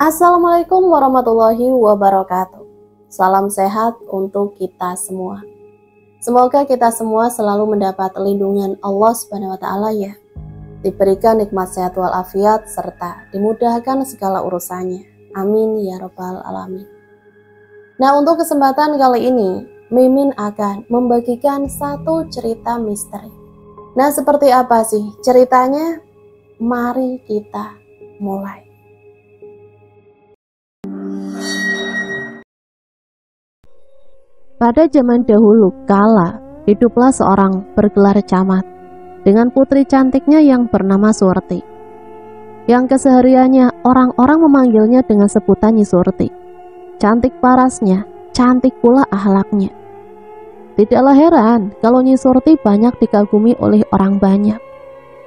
Assalamualaikum warahmatullahi wabarakatuh. Salam sehat untuk kita semua. Semoga kita semua selalu mendapat lindungan Allah Subhanahu wa taala ya. Diberikan nikmat sehat walafiat serta dimudahkan segala urusannya. Amin ya rabbal alamin. Nah, untuk kesempatan kali ini Mimin akan membagikan satu cerita misteri. Nah, seperti apa sih ceritanya? Mari kita mulai. Pada zaman dahulu kala, hiduplah seorang bergelar camat dengan putri cantiknya yang bernama Surti. Yang kesehariannya orang-orang memanggilnya dengan sebutan Nyi Surti. Cantik parasnya, cantik pula akhlaknya. Tidaklah heran kalau Nyi Surti banyak dikagumi oleh orang banyak.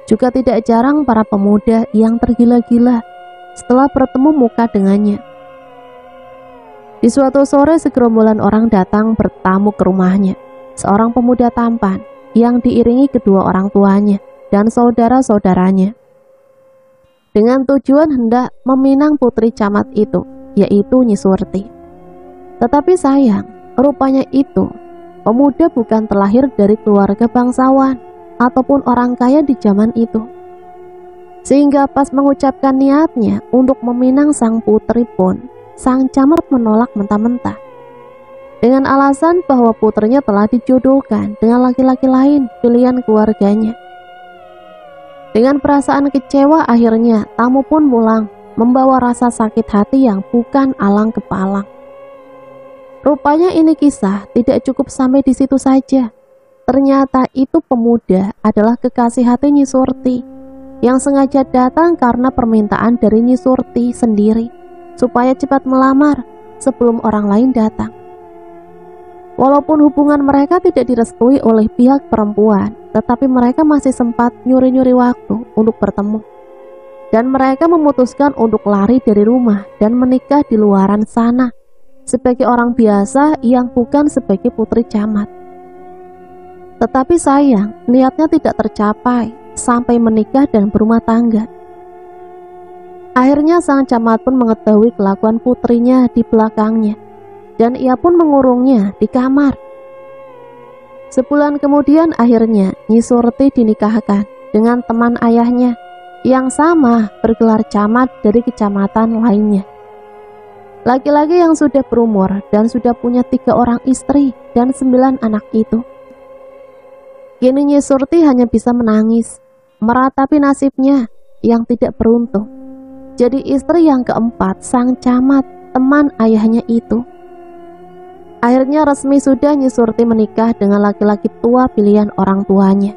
Juga tidak jarang para pemuda yang tergila-gila setelah bertemu muka dengannya. Di suatu sore segerombolan orang datang bertamu ke rumahnya. Seorang pemuda tampan yang diiringi kedua orang tuanya dan saudara-saudaranya. Dengan tujuan hendak meminang putri camat itu, yaitu Nyi Surti. Tetapi sayang, rupanya itu pemuda bukan terlahir dari keluarga bangsawan ataupun orang kaya di zaman itu. Sehingga pas mengucapkan niatnya untuk meminang sang putri pun, sang camat menolak mentah-mentah dengan alasan bahwa putrinya telah dijodohkan dengan laki-laki lain pilihan keluarganya. Dengan perasaan kecewa akhirnya tamu pun pulang membawa rasa sakit hati yang bukan alang kepalang. Rupanya ini kisah tidak cukup sampai di situ saja. Ternyata itu pemuda adalah kekasih hati Nyi Surti yang sengaja datang karena permintaan dari Nyi Surti sendiri supaya cepat melamar sebelum orang lain datang. Walaupun hubungan mereka tidak direstui oleh pihak perempuan, tetapi mereka masih sempat nyuri-nyuri waktu untuk bertemu. Dan mereka memutuskan untuk lari dari rumah dan menikah di luaran sana sebagai orang biasa yang bukan sebagai putri camat. Tetapi sayang, niatnya tidak tercapai sampai menikah dan berumah tangga. Akhirnya sang camat pun mengetahui kelakuan putrinya di belakangnya, dan ia pun mengurungnya di kamar. Sebulan kemudian akhirnya Nyi Surti dinikahkan dengan teman ayahnya yang sama bergelar camat dari kecamatan lainnya. Laki-laki yang sudah berumur dan sudah punya 3 orang istri dan 9 anak itu. Kini Nyi Surti hanya bisa menangis, meratapi nasibnya yang tidak beruntung jadi istri yang keempat sang camat, teman ayahnya itu. Akhirnya resmi sudah Nyi Surti menikah dengan laki-laki tua pilihan orang tuanya.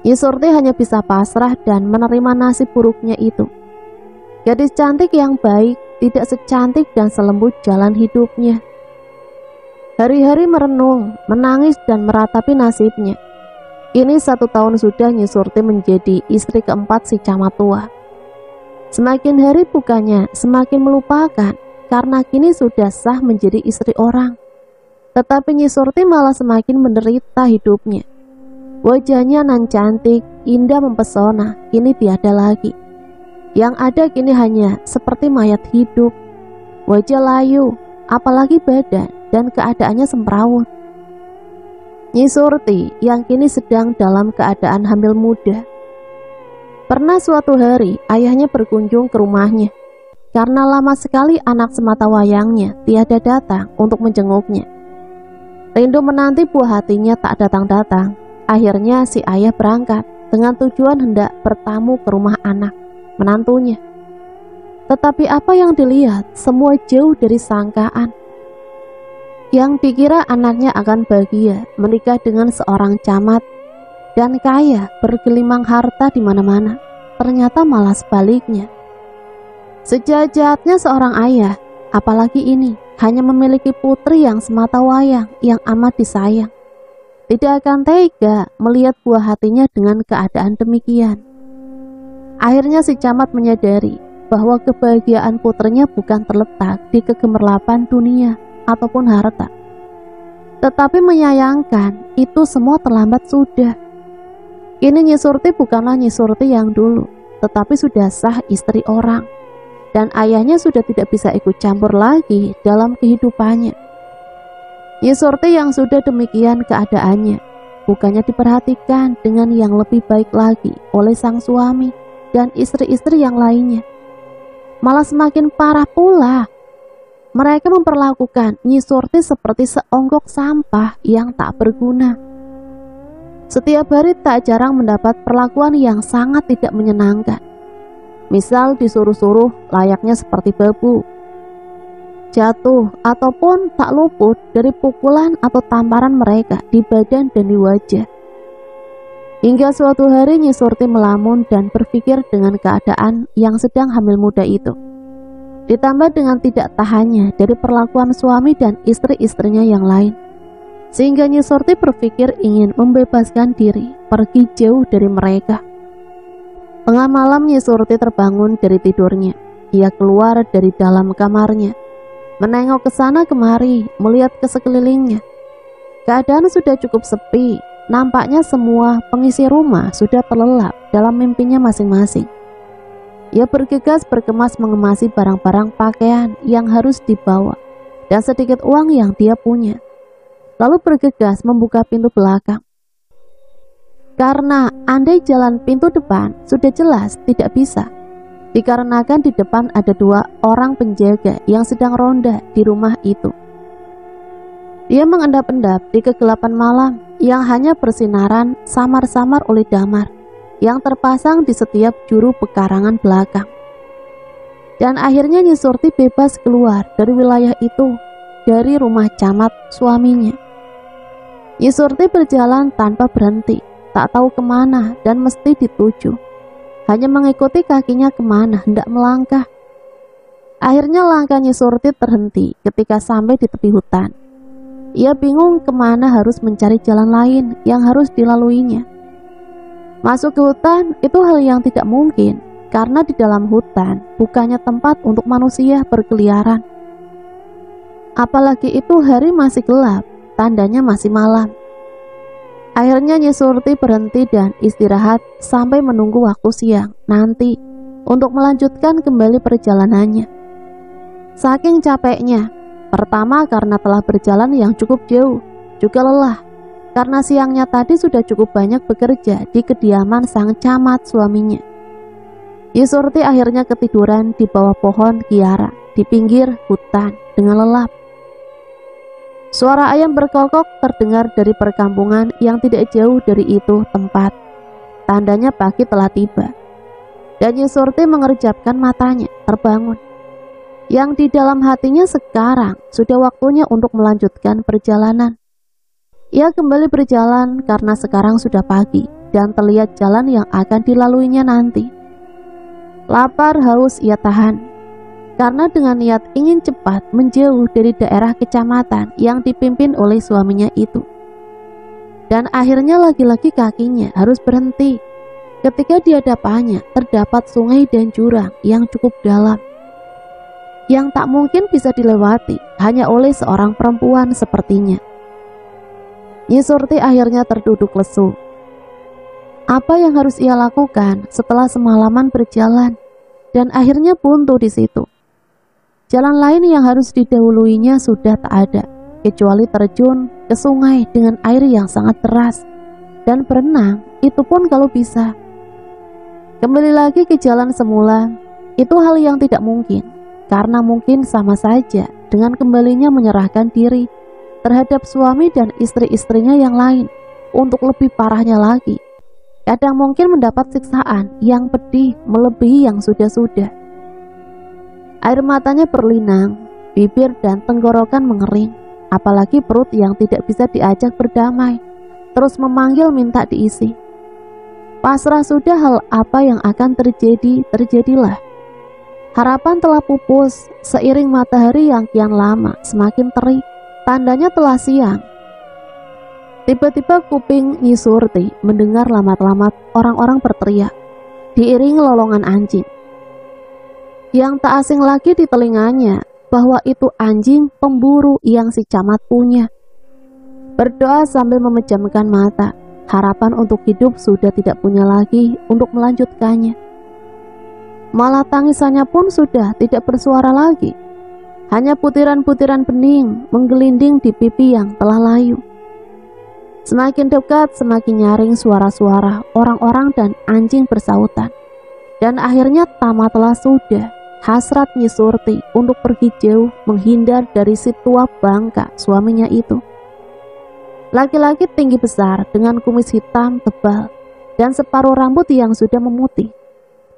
Nyi Surti hanya bisa pasrah dan menerima nasib buruknya itu. Gadis cantik yang baik, tidak secantik dan selembut jalan hidupnya. Hari-hari merenung, menangis dan meratapi nasibnya. Ini 1 tahun sudah Nyi Surti menjadi istri keempat si camat tua. Semakin hari bukannya semakin melupakan karena kini sudah sah menjadi istri orang. Tetapi Nyi Surti malah semakin menderita hidupnya. Wajahnya nan cantik, indah mempesona, kini tiada lagi. Yang ada kini hanya seperti mayat hidup. Wajah layu, apalagi badan dan keadaannya semrawut. Nyi Surti yang kini sedang dalam keadaan hamil muda. Pernah suatu hari ayahnya berkunjung ke rumahnya karena lama sekali anak semata wayangnya tiada datang untuk menjenguknya. Rindu menanti buah hatinya tak datang-datang. Akhirnya si ayah berangkat dengan tujuan hendak bertamu ke rumah anak menantunya. Tetapi apa yang dilihat semua jauh dari sangkaan. Yang dikira anaknya akan bahagia menikah dengan seorang camat dan kaya bergelimang harta di mana-mana, ternyata malah sebaliknya. Sejahat-jahatnya seorang ayah, apalagi ini hanya memiliki putri yang semata wayang yang amat disayang, tidak akan tega melihat buah hatinya dengan keadaan demikian. Akhirnya si camat menyadari bahwa kebahagiaan putrinya bukan terletak di kegemerlapan dunia ataupun harta, tetapi menyayangkan itu semua terlambat sudah. Kini Nyi Surti bukanlah Nyi Surti yang dulu, tetapi sudah sah istri orang. dan ayahnya sudah tidak bisa ikut campur lagi dalam kehidupannya. Nyi Surti yang sudah demikian keadaannya, bukannya diperhatikan dengan yang lebih baik lagi oleh sang suami dan istri-istri yang lainnya, malah semakin parah pula. Mereka memperlakukan Nyi Surti seperti seonggok sampah yang tak berguna. Setiap hari tak jarang mendapat perlakuan yang sangat tidak menyenangkan. Misal disuruh-suruh layaknya seperti babu, jatuh ataupun tak luput dari pukulan atau tamparan mereka di badan dan di wajah. Hingga suatu hari Nyi Surti melamun dan berpikir dengan keadaan yang sedang hamil muda itu, ditambah dengan tidak tahannya dari perlakuan suami dan istri-istrinya yang lain, sehingga Nyi Surti berpikir ingin membebaskan diri, pergi jauh dari mereka. Tengah malam Nyi Surti terbangun dari tidurnya. Ia keluar dari dalam kamarnya, menengok ke sana kemari, melihat ke sekelilingnya. Keadaan sudah cukup sepi. Nampaknya semua pengisi rumah sudah terlelap dalam mimpinya masing-masing. Ia bergegas berkemas mengemasi barang-barang pakaian yang harus dibawa dan sedikit uang yang dia punya. Lalu bergegas membuka pintu belakang. Karena andai jalan pintu depan sudah jelas tidak bisa, dikarenakan di depan ada 2 orang penjaga yang sedang ronda di rumah itu. Dia mengendap-endap di kegelapan malam yang hanya bersinaran samar-samar oleh damar yang terpasang di setiap juru pekarangan belakang. Dan akhirnya Nyi Surti bebas keluar dari wilayah itu, dari rumah camat suaminya. Nyi Surti berjalan tanpa berhenti, tak tahu kemana dan mesti dituju, hanya mengikuti kakinya kemana hendak melangkah. Akhirnya langkah Nyi Surti terhenti ketika sampai di tepi hutan. Ia bingung kemana harus mencari jalan lain yang harus dilaluinya. Masuk ke hutan itu hal yang tidak mungkin, karena di dalam hutan bukannya tempat untuk manusia berkeliaran. Apalagi itu hari masih gelap, tandanya masih malam. Akhirnya Nyi Surti berhenti dan istirahat sampai menunggu waktu siang nanti untuk melanjutkan kembali perjalanannya. Saking capeknya, pertama karena telah berjalan yang cukup jauh, juga lelah karena siangnya tadi sudah cukup banyak bekerja di kediaman sang camat suaminya. Nyi Surti akhirnya ketiduran di bawah pohon kiara di pinggir hutan dengan lelap. Suara ayam berkokok terdengar dari perkampungan yang tidak jauh dari itu tempat. Tandanya pagi telah tiba. Dan Nyi Surti mengerjapkan matanya, terbangun. Yang di dalam hatinya sekarang sudah waktunya untuk melanjutkan perjalanan. Ia kembali berjalan karena sekarang sudah pagi dan terlihat jalan yang akan dilaluinya nanti. Lapar haus ia tahan, karena dengan niat ingin cepat menjauh dari daerah kecamatan yang dipimpin oleh suaminya itu. Dan akhirnya lagi-lagi kakinya harus berhenti ketika di hadapannya terdapat sungai dan jurang yang cukup dalam, yang tak mungkin bisa dilewati hanya oleh seorang perempuan sepertinya. Nyi Surti akhirnya terduduk lesu. Apa yang harus ia lakukan setelah semalaman berjalan dan akhirnya buntu di situ? Jalan lain yang harus didahuluinya sudah tak ada, kecuali terjun ke sungai dengan air yang sangat deras, dan berenang, itu pun kalau bisa. Kembali lagi ke jalan semula, itu hal yang tidak mungkin, karena mungkin sama saja dengan kembalinya menyerahkan diri terhadap suami dan istri-istrinya yang lain, untuk lebih parahnya lagi. Kadang mungkin mendapat siksaan yang pedih melebihi yang sudah-sudah. Air matanya berlinang, bibir dan tenggorokan mengering, apalagi perut yang tidak bisa diajak berdamai, terus memanggil minta diisi. Pasrah sudah, hal apa yang akan terjadi, terjadilah. Harapan telah pupus seiring matahari yang kian lama semakin terik, tandanya telah siang. Tiba-tiba kuping Nyi Surti mendengar lamat-lamat orang-orang berteriak, diiringi lolongan anjing. Yang tak asing lagi di telinganya bahwa itu anjing pemburu yang si camat punya. Berdoa sambil memejamkan mata, harapan untuk hidup sudah tidak punya lagi untuk melanjutkannya. Malah tangisannya pun sudah tidak bersuara lagi. Hanya butiran-butiran bening menggelinding di pipi yang telah layu. Semakin dekat, semakin nyaring suara-suara orang-orang dan anjing bersautan. Dan akhirnya tamatlah sudah hasrat Nyi Surti untuk pergi jauh menghindar dari si tua bangka suaminya itu. Laki-laki tinggi besar dengan kumis hitam tebal dan separuh rambut yang sudah memutih,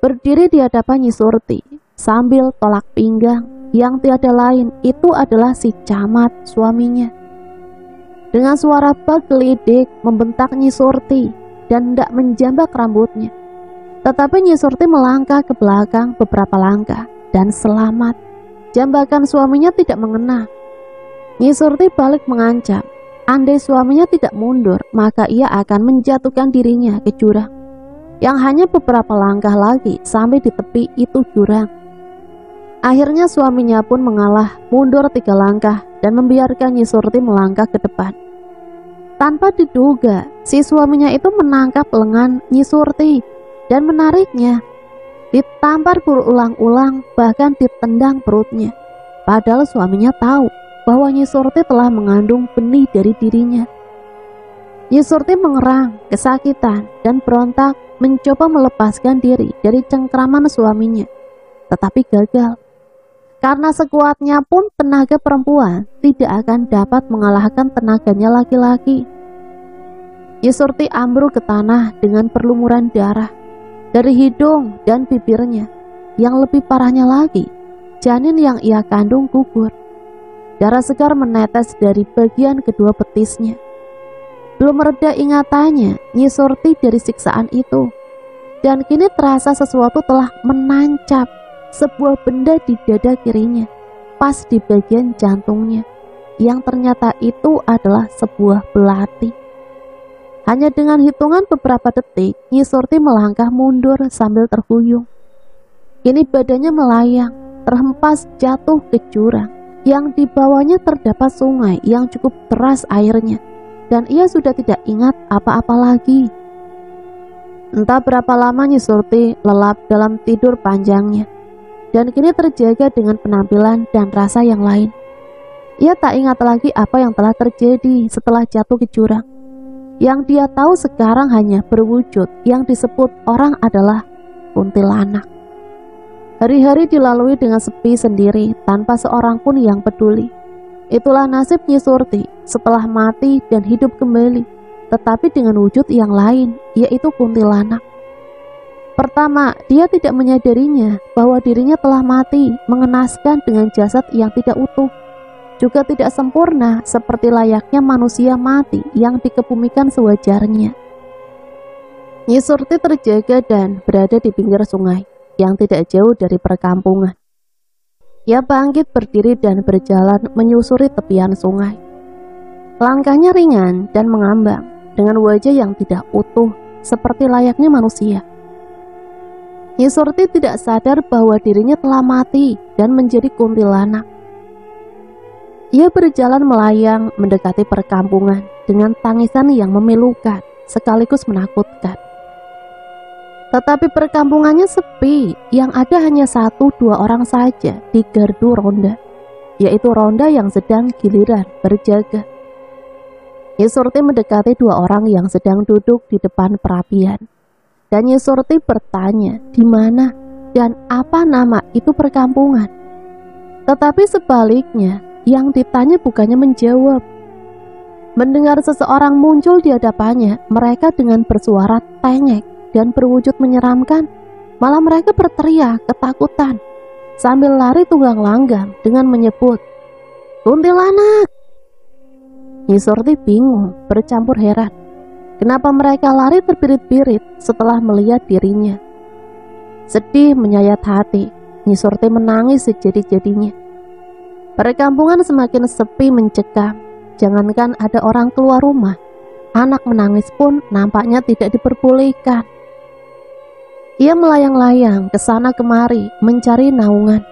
berdiri di hadapan Nyi Surti sambil tolak pinggang yang tiada lain itu adalah si camat suaminya. Dengan suara bergelidik membentak Nyi Surti dan hendak menjambak rambutnya. Tetapi Nyi Surti melangkah ke belakang beberapa langkah dan selamat. Jambakan suaminya tidak mengena. Nyi Surti balik mengancam, andai suaminya tidak mundur, maka ia akan menjatuhkan dirinya ke jurang yang hanya beberapa langkah lagi sampai di tepi itu jurang. Akhirnya suaminya pun mengalah, mundur 3 langkah dan membiarkan Nyi Surti melangkah ke depan. Tanpa diduga, si suaminya itu menangkap lengan Nyi Surti dan menariknya. Ditampar berulang-ulang, bahkan ditendang perutnya. Padahal suaminya tahu bahwa Nyi Surti telah mengandung benih dari dirinya. Nyi Surti mengerang, kesakitan, dan berontak mencoba melepaskan diri dari cengkraman suaminya. Tetapi gagal. Karena sekuatnya pun tenaga perempuan tidak akan dapat mengalahkan tenaganya laki-laki. Nyi Surti ambruk ke tanah dengan perlumuran darah dari hidung dan bibirnya. Yang lebih parahnya lagi, janin yang ia kandung gugur. Darah segar menetes dari bagian kedua betisnya. Belum reda ingatannya Nyi Surti dari siksaan itu, dan kini terasa sesuatu telah menancap sebuah benda di dada kirinya, pas di bagian jantungnya, yang ternyata itu adalah sebuah belati. Hanya dengan hitungan beberapa detik, Nyi Surti melangkah mundur sambil terhuyung. Kini badannya melayang, terhempas jatuh ke jurang, yang di bawahnya terdapat sungai yang cukup deras airnya, dan ia sudah tidak ingat apa-apa lagi. Entah berapa lama Nyi Surti lelap dalam tidur panjangnya, dan kini terjaga dengan penampilan dan rasa yang lain. Ia tak ingat lagi apa yang telah terjadi setelah jatuh ke jurang. Yang dia tahu sekarang hanya berwujud yang disebut orang adalah kuntilanak. Hari-hari dilalui dengan sepi sendiri tanpa seorang pun yang peduli. Itulah nasib Nyi Surti setelah mati dan hidup kembali, tetapi dengan wujud yang lain, yaitu kuntilanak. Pertama, dia tidak menyadarinya bahwa dirinya telah mati, mengenaskan dengan jasad yang tidak utuh, juga tidak sempurna seperti layaknya manusia mati yang dikebumikan sewajarnya. Nyi Surti terjaga dan berada di pinggir sungai yang tidak jauh dari perkampungan. Ia bangkit berdiri dan berjalan menyusuri tepian sungai. Langkahnya ringan dan mengambang dengan wajah yang tidak utuh seperti layaknya manusia. Nyi Surti tidak sadar bahwa dirinya telah mati dan menjadi kuntilanak. Ia berjalan melayang mendekati perkampungan dengan tangisan yang memilukan sekaligus menakutkan. Tetapi perkampungannya sepi, yang ada hanya 1-2 orang saja di gardu ronda, yaitu ronda yang sedang giliran berjaga. Nyi Surti mendekati 2 orang yang sedang duduk di depan perapian. Dan Nyi Surti bertanya di mana dan apa nama itu perkampungan. Tetapi sebaliknya, yang ditanya bukannya menjawab. Mendengar seseorang muncul di hadapannya, mereka dengan bersuara tengek dan berwujud menyeramkan, malah mereka berteriak ketakutan sambil lari tunggang langgang dengan menyebut, "Kuntilanak!" Nyi Surti bingung bercampur heran. Kenapa mereka lari terbirit-birit setelah melihat dirinya? Sedih menyayat hati, Nyi Surti menangis sejadi-jadinya. Perkampungan semakin sepi mencekam. Jangankan ada orang keluar rumah, anak menangis pun nampaknya tidak diperbolehkan. Ia melayang-layang ke sana kemari mencari naungan,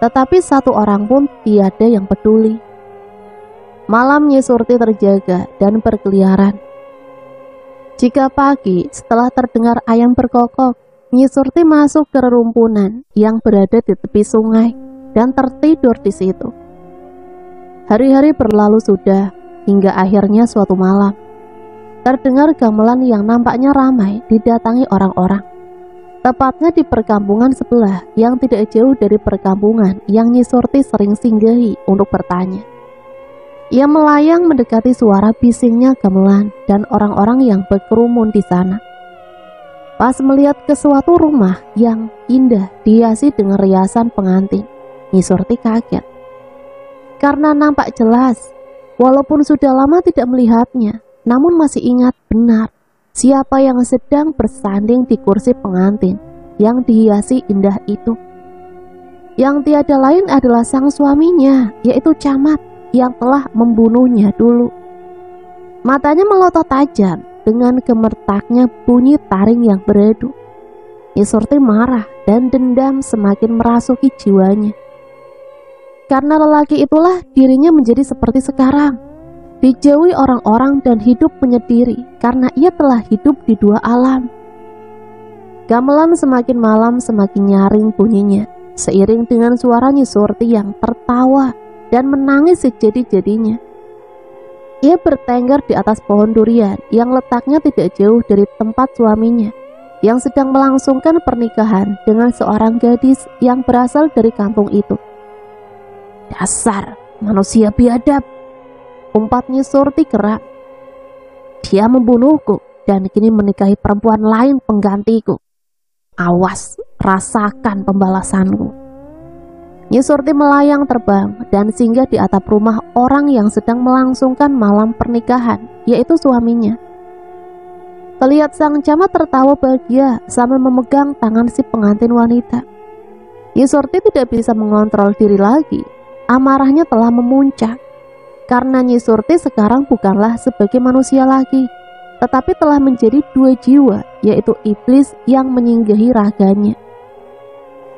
tetapi 1 orang pun tiada yang peduli. Malam Nyi Surti terjaga dan berkeliaran. Jika pagi setelah terdengar ayam berkokok, Nyi Surti masuk ke rerumpunan yang berada di tepi sungai dan tertidur di situ. Hari-hari berlalu sudah, hingga akhirnya suatu malam terdengar gamelan yang nampaknya ramai didatangi orang-orang. Tepatnya di perkampungan sebelah yang tidak jauh dari perkampungan yang Nyi Surti sering singgahi untuk bertanya. Ia melayang mendekati suara bisingnya gamelan dan orang-orang yang berkerumun di sana. Pas melihat ke suatu rumah yang indah dihiasi dengan riasan pengantin, Nyi Surti kaget. Karena nampak jelas, walaupun sudah lama tidak melihatnya, namun masih ingat benar siapa yang sedang bersanding di kursi pengantin yang dihiasi indah itu. Yang tiada lain adalah sang suaminya, yaitu Camat yang telah membunuhnya dulu. Matanya melotot tajam dengan gemertaknya bunyi taring yang beredu. Nyi Surti marah dan dendam semakin merasuki jiwanya. Karena lelaki itulah dirinya menjadi seperti sekarang, dijauhi orang-orang dan hidup menyendiri karena ia telah hidup di dua alam. Gamelan semakin malam semakin nyaring bunyinya, seiring dengan suara Nyi Surti yang tertawa dan menangis sejadi-jadinya. Ia bertengger di atas pohon durian yang letaknya tidak jauh dari tempat suaminya yang sedang melangsungkan pernikahan dengan seorang gadis yang berasal dari kampung itu. Dasar manusia biadab, umpat Nyi Surti kerak. Dia membunuhku dan kini menikahi perempuan lain penggantiku. Awas, rasakan pembalasanku. Nyi Surti melayang terbang dan singgah di atap rumah orang yang sedang melangsungkan malam pernikahan, yaitu suaminya. Terlihat sang Camat tertawa bahagia sambil memegang tangan si pengantin wanita. Nyi Surti tidak bisa mengontrol diri lagi. Amarahnya telah memuncak. Karena Nyi Surti sekarang bukanlah sebagai manusia lagi, tetapi telah menjadi dua jiwa, yaitu iblis yang menyinggahi raganya.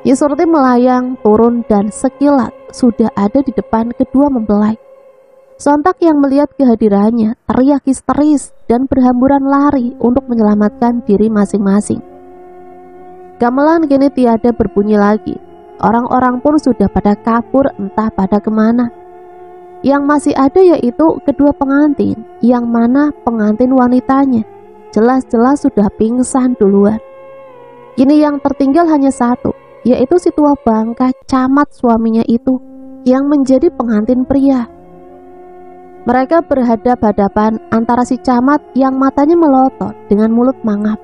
Nyi Surti melayang turun dan sekilat sudah ada di depan kedua mempelai. Sontak yang melihat kehadirannya teriak histeris dan berhamburan lari untuk menyelamatkan diri masing-masing. Gamelan kini tiada berbunyi lagi. Orang-orang pun sudah pada kabur entah pada kemana. Yang masih ada yaitu kedua pengantin, yang mana pengantin wanitanya jelas-jelas sudah pingsan duluan. Kini yang tertinggal hanya satu, yaitu si tua bangka Camat suaminya itu yang menjadi pengantin pria. Mereka berhadap-hadapan antara si Camat yang matanya melotot dengan mulut mangap.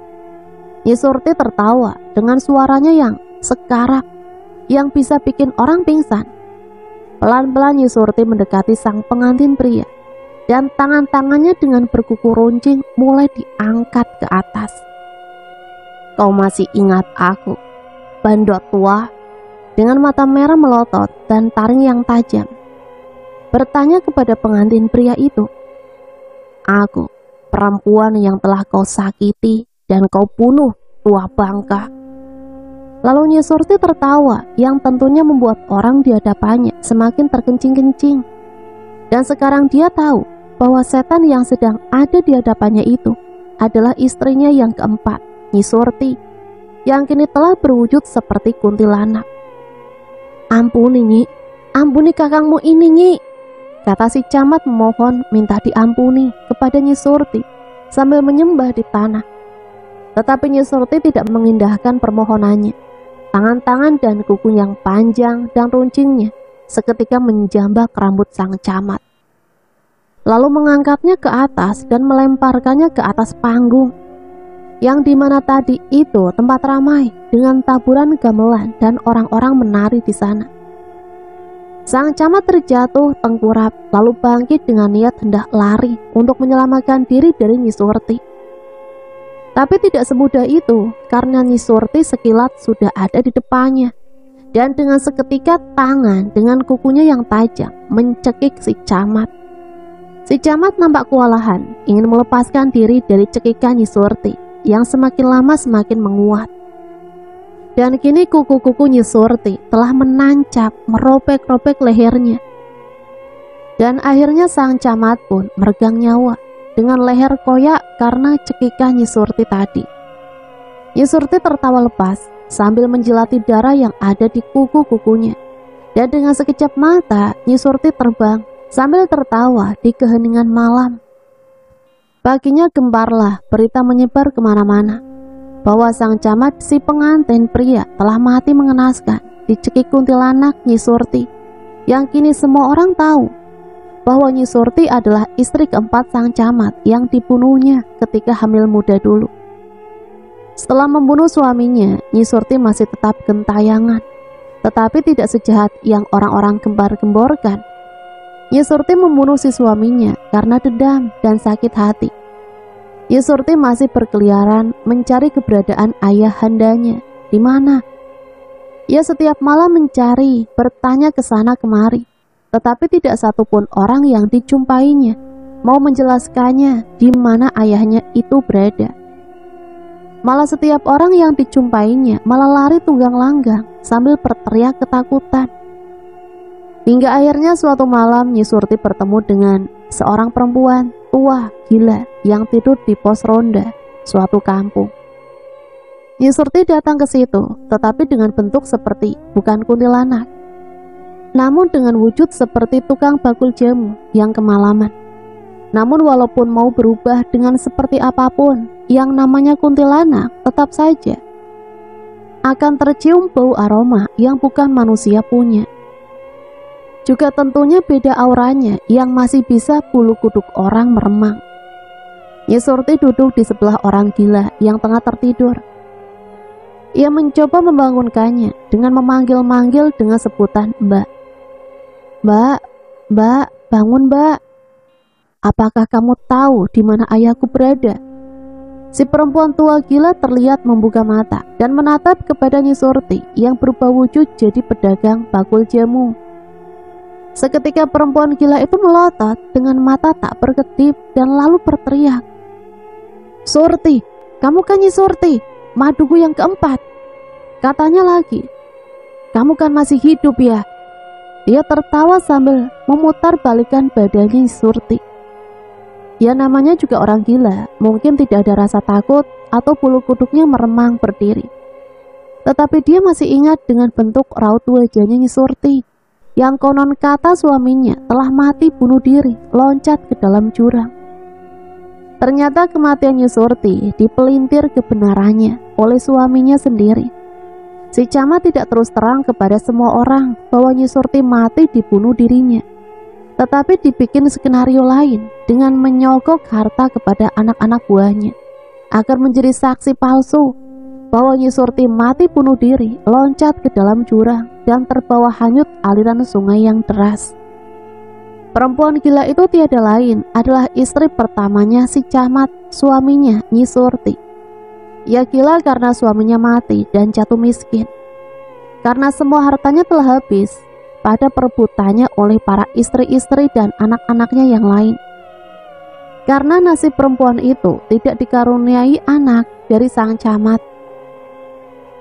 Nyi Surti tertawa dengan suaranya yang sekarak yang bisa bikin orang pingsan. Pelan-pelan Nyi Surti mendekati sang pengantin pria dan tangan-tangannya dengan berkuku runcing mulai diangkat ke atas. Kau masih ingat aku, bandot tua? Dengan mata merah melotot dan taring yang tajam, bertanya kepada pengantin pria itu. Aku, perempuan yang telah kau sakiti dan kau bunuh, tua bangka. Lalu Nyi Surti tertawa yang tentunya membuat orang di hadapannya semakin terkencing-kencing. Dan sekarang dia tahu bahwa setan yang sedang ada di hadapannya itu adalah istrinya yang keempat, Nyi Surti, yang kini telah berwujud seperti kuntilanak. Ampuni Nyi, ampuni kakangmu ini Nyi, kata si Camat memohon minta diampuni kepada Nyi Surti sambil menyembah di tanah. Tetapi Nyi Surti tidak mengindahkan permohonannya. Tangan-tangan dan kuku yang panjang dan runcingnya seketika menjambak rambut sang Camat, lalu mengangkatnya ke atas dan melemparkannya ke atas panggung, yang dimana tadi itu tempat ramai dengan taburan gamelan dan orang-orang menari di sana. Sang Camat terjatuh tengkurap lalu bangkit dengan niat hendak lari untuk menyelamatkan diri dari Nyi Surti. Tapi tidak semudah itu, karena Nyi Surti sekilat sudah ada di depannya, dan dengan seketika tangan dengan kukunya yang tajam mencekik si Camat. Si Camat nampak kewalahan, ingin melepaskan diri dari cekikan Nyi Surti yang semakin lama semakin menguat. Dan kini kuku-kuku Nyi Surti telah menancap, merobek-robek lehernya. Dan akhirnya sang Camat pun meregang nyawa dengan leher koyak karena cekikan Nyi Surti tadi. Nyi Surti tertawa lepas sambil menjilati darah yang ada di kuku-kukunya. Dan dengan sekejap mata, Nyi Surti terbang sambil tertawa di keheningan malam. Paginya gemparlah berita menyebar kemana-mana bahwa sang camat si pengantin pria telah mati mengenaskan dicekik kuntilanak Nyi Surti. Yang kini semua orang tahu bahwa Nyi Surti adalah istri keempat sang camat yang dibunuhnya ketika hamil muda dulu. Setelah membunuh suaminya, Nyi Surti masih tetap gentayangan, tetapi tidak sejahat yang orang-orang gembar-gemborkan. Nyi Surti membunuh si suaminya karena dendam dan sakit hati. Nyi Surti masih berkeliaran mencari keberadaan ayahandanya. Di mana? Ia setiap malam mencari, bertanya ke sana kemari, tetapi tidak satupun orang yang dijumpainya mau menjelaskannya di mana ayahnya itu berada. Malah setiap orang yang dijumpainya malah lari tunggang langgang sambil berteriak ketakutan. Hingga akhirnya suatu malam Nyi Surti bertemu dengan seorang perempuan tua gila yang tidur di pos ronda suatu kampung. Nyi Surti datang ke situ, tetapi dengan bentuk seperti bukan kuntilanak, namun dengan wujud seperti tukang bakul jamu yang kemalaman. Namun walaupun mau berubah dengan seperti apapun, yang namanya kuntilanak tetap saja akan tercium bau aroma yang bukan manusia punya. Juga tentunya beda auranya yang masih bisa bulu kuduk orang meremang. Nyi Surti duduk di sebelah orang gila yang tengah tertidur. Ia mencoba membangunkannya dengan memanggil-manggil dengan sebutan Mbak. Mbak, Mbak, bangun Mbak. Apakah kamu tahu di mana ayahku berada? Si perempuan tua gila terlihat membuka mata dan menatap kepada Nyi Surti yang berubah wujud jadi pedagang bakul jamu. Seketika perempuan gila itu melotot dengan mata tak berkedip dan lalu berteriak, "Surti, kamu kan Nyi Surti, maduku yang keempat." Katanya lagi, "Kamu kan masih hidup ya?" Dia tertawa sambil memutar balikan badannya Nyi Surti. Ya namanya juga orang gila, mungkin tidak ada rasa takut atau bulu kuduknya meremang berdiri. Tetapi dia masih ingat dengan bentuk raut wajahnya Nyi Surti yang konon kata suaminya telah mati bunuh diri loncat ke dalam jurang. Ternyata kematian Nyi Surti dipelintir kebenarannya oleh suaminya sendiri. Si camat tidak terus terang kepada semua orang bahwa Nyi Surti mati dibunuh dirinya, tetapi dibikin skenario lain dengan menyogok harta kepada anak-anak buahnya agar menjadi saksi palsu bahwa Nyi Surti mati bunuh diri loncat ke dalam jurang dan terbawa hanyut aliran sungai yang deras. Perempuan gila itu tiada lain adalah istri pertamanya si camat, suaminya Nyi Surti. Ia gila karena suaminya mati dan jatuh miskin, karena semua hartanya telah habis pada perebutannya oleh para istri-istri dan anak-anaknya yang lain. Karena nasib perempuan itu tidak dikaruniai anak dari sang camat.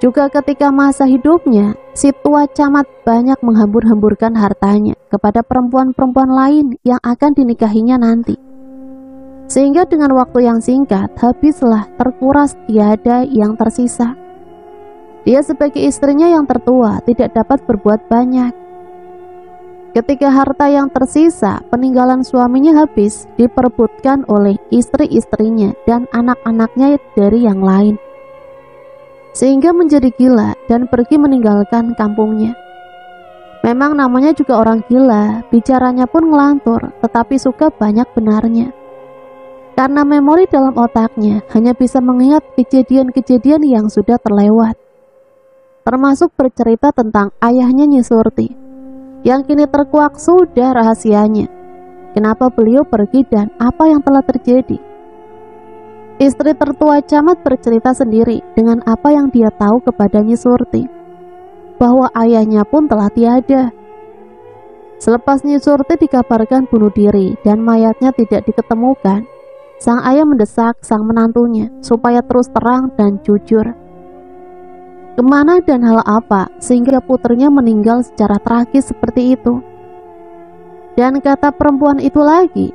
Juga ketika masa hidupnya, si tua camat banyak menghambur-hamburkan hartanya kepada perempuan-perempuan lain yang akan dinikahinya nanti. Sehingga dengan waktu yang singkat, habislah terkuras tiada yang tersisa. Dia sebagai istrinya yang tertua tidak dapat berbuat banyak. Ketika harta yang tersisa peninggalan suaminya habis, diperebutkan oleh istri-istrinya dan anak-anaknya dari yang lain, sehingga menjadi gila dan pergi meninggalkan kampungnya. Memang namanya juga orang gila, bicaranya pun ngelantur, tetapi suka banyak benarnya. Karena memori dalam otaknya hanya bisa mengingat kejadian-kejadian yang sudah terlewat, termasuk bercerita tentang ayahnya Nyi Surti, yang kini terkuak sudah rahasianya. Kenapa beliau pergi dan apa yang telah terjadi? Istri tertua camat bercerita sendiri dengan apa yang dia tahu kepada Nyi Surti, bahwa ayahnya pun telah tiada. Selepas Nyi Surti dikabarkan bunuh diri dan mayatnya tidak diketemukan, sang ayah mendesak sang menantunya supaya terus terang dan jujur. Kemana dan hal apa sehingga putrinya meninggal secara tragis seperti itu? Dan kata perempuan itu lagi,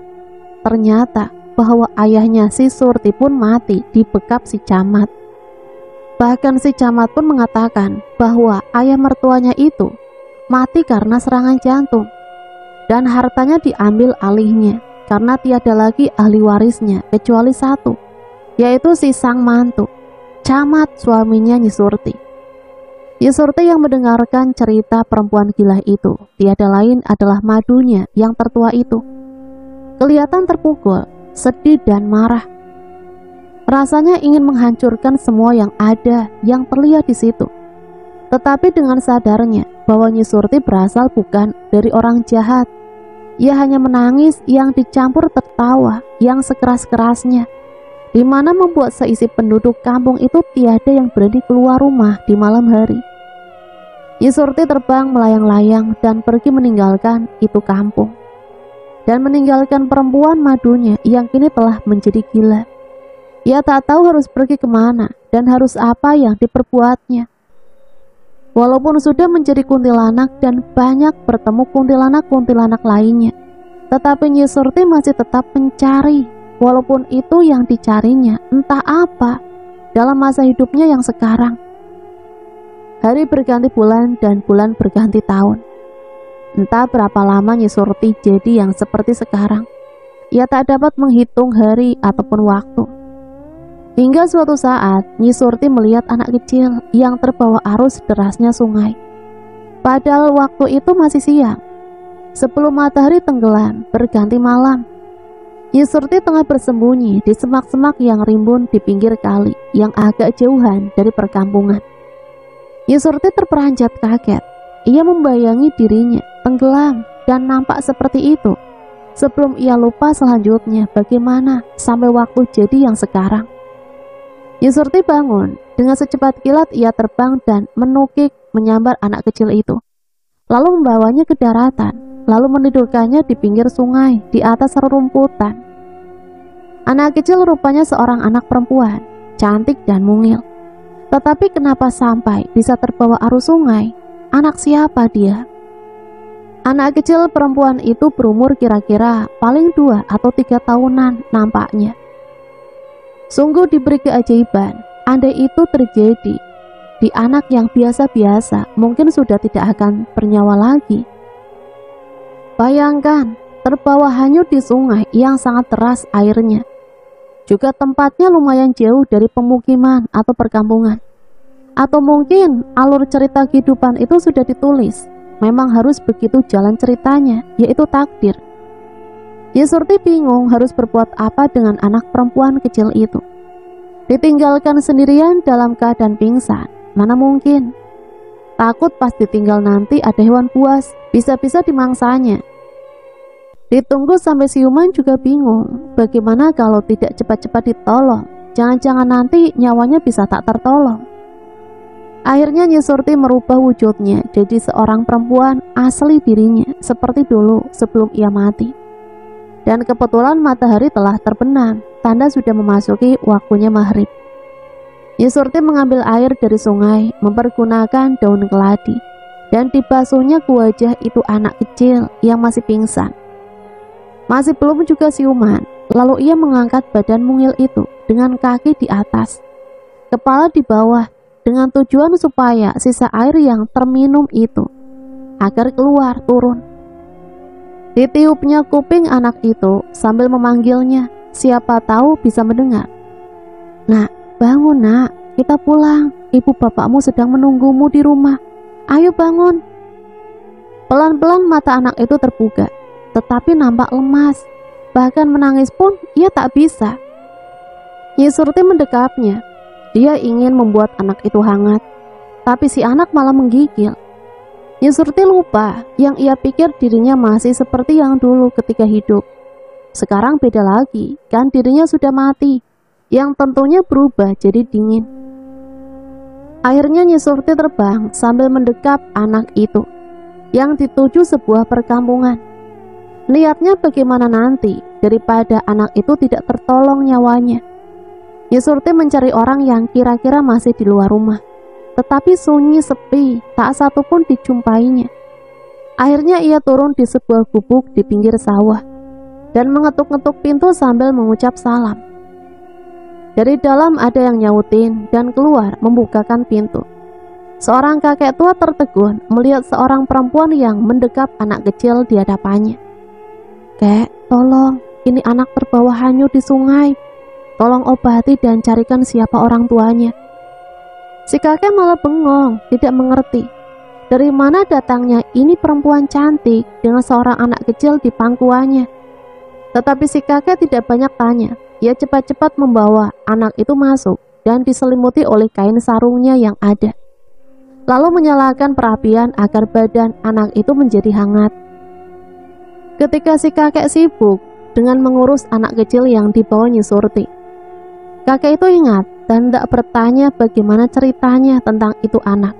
ternyata bahwa ayahnya si Surti pun mati dibekap si camat. Bahkan si camat pun mengatakan bahwa ayah mertuanya itu mati karena serangan jantung dan hartanya diambil alihnya karena tiada lagi ahli warisnya kecuali satu, yaitu si sang mantu, camat suaminya Nyi Surti. Nyi Surti yang mendengarkan cerita perempuan gila itu tiada lain adalah madunya yang tertua itu. Kelihatan terpukul, sedih dan marah. Rasanya ingin menghancurkan semua yang ada yang terlihat di situ. Tetapi dengan sadarnya bahwa Nyi Surti berasal bukan dari orang jahat, ia hanya menangis yang dicampur tertawa yang sekeras-kerasnya, di mana membuat seisi penduduk kampung itu tiada yang berani keluar rumah di malam hari. Nyi Surti terbang melayang-layang dan pergi meninggalkan itu kampung, dan meninggalkan perempuan madunya yang kini telah menjadi gila. Ia tak tahu harus pergi kemana dan harus apa yang diperbuatnya. Walaupun sudah menjadi kuntilanak dan banyak bertemu kuntilanak-kuntilanak lainnya, tetapi Nyi Surti masih tetap mencari, walaupun itu yang dicarinya entah apa dalam masa hidupnya yang sekarang. Hari berganti bulan dan bulan berganti tahun. Entah berapa lama Nyi Surti jadi yang seperti sekarang. Ia tak dapat menghitung hari ataupun waktu. Hingga suatu saat, Nyi Surti melihat anak kecil yang terbawa arus derasnya sungai. Padahal waktu itu masih siang, sebelum matahari tenggelam berganti malam. Nyi Surti tengah bersembunyi di semak-semak yang rimbun di pinggir kali yang agak jauhan dari perkampungan. Nyi Surti terperanjat kaget. Ia membayangi dirinya tenggelam dan nampak seperti itu, sebelum ia lupa selanjutnya bagaimana sampai waktu jadi yang sekarang. Nyi Surti bangun, dengan secepat kilat ia terbang dan menukik menyambar anak kecil itu, lalu membawanya ke daratan, lalu menidurkannya di pinggir sungai di atas rerumputan. Anak kecil rupanya seorang anak perempuan, cantik dan mungil. Tetapi kenapa sampai bisa terbawa arus sungai? Anak siapa dia? Anak kecil perempuan itu berumur kira-kira paling 2 atau 3 tahunan nampaknya. Sungguh diberi keajaiban, andai itu terjadi di anak yang biasa-biasa, mungkin sudah tidak akan bernyawa lagi. Bayangkan, terbawa hanyut di sungai yang sangat deras airnya. Juga tempatnya lumayan jauh dari pemukiman atau perkampungan. Atau mungkin alur cerita kehidupan itu sudah ditulis. Memang harus begitu jalan ceritanya, yaitu takdir. Nyi Surti bingung harus berbuat apa dengan anak perempuan kecil itu. Ditinggalkan sendirian dalam keadaan pingsan, mana mungkin. Takut pas ditinggal nanti ada hewan buas, bisa-bisa dimangsanya. Ditunggu sampai siuman juga bingung, bagaimana kalau tidak cepat-cepat ditolong, jangan-jangan nanti nyawanya bisa tak tertolong. Akhirnya Nyi Surti merubah wujudnya jadi seorang perempuan asli dirinya, seperti dulu sebelum ia mati. Dan kebetulan matahari telah terbenam, tanda sudah memasuki waktunya maghrib. Nyi Surti mengambil air dari sungai, mempergunakan daun keladi, dan dibasuhnya ke wajah itu anak kecil yang masih pingsan. Masih belum juga siuman, lalu ia mengangkat badan mungil itu dengan kaki di atas, kepala di bawah, dengan tujuan supaya sisa air yang terminum itu agar keluar turun. Ditiupnya kuping anak itu sambil memanggilnya, siapa tahu bisa mendengar. "Nak, bangun nak, kita pulang, ibu bapakmu sedang menunggumu di rumah. Ayo bangun." Pelan-pelan mata anak itu terbuka, tetapi nampak lemas, bahkan menangis pun ia tak bisa. Nyi Surti mendekapnya. Dia ingin membuat anak itu hangat, tapi si anak malah menggigil. Nyi Surti lupa, yang ia pikir dirinya masih seperti yang dulu ketika hidup. Sekarang beda lagi, kan dirinya sudah mati, yang tentunya berubah jadi dingin. Akhirnya Nyi Surti terbang sambil mendekap anak itu, yang dituju sebuah perkampungan. Niatnya bagaimana nanti, daripada anak itu tidak tertolong nyawanya. Nyi Surti mencari orang yang kira-kira masih di luar rumah, tetapi sunyi sepi, tak satu pun dijumpainya. Akhirnya ia turun di sebuah gubuk di pinggir sawah dan mengetuk-ngetuk pintu sambil mengucap salam. Dari dalam ada yang nyautin dan keluar membukakan pintu. Seorang kakek tua tertegun melihat seorang perempuan yang mendekap anak kecil di hadapannya. "Kek, tolong, ini anak terbawa hanyut di sungai. Tolong obati dan carikan siapa orang tuanya." Si kakek malah bengong, tidak mengerti. Dari mana datangnya ini perempuan cantik dengan seorang anak kecil di pangkuannya. Tetapi si kakek tidak banyak tanya. Ia cepat-cepat membawa anak itu masuk dan diselimuti oleh kain sarungnya yang ada. Lalu menyalakan perapian agar badan anak itu menjadi hangat. Ketika si kakek sibuk dengan mengurus anak kecil yang dibawa Nyi Surti, kakek itu ingat dan tidak bertanya bagaimana ceritanya tentang itu anak.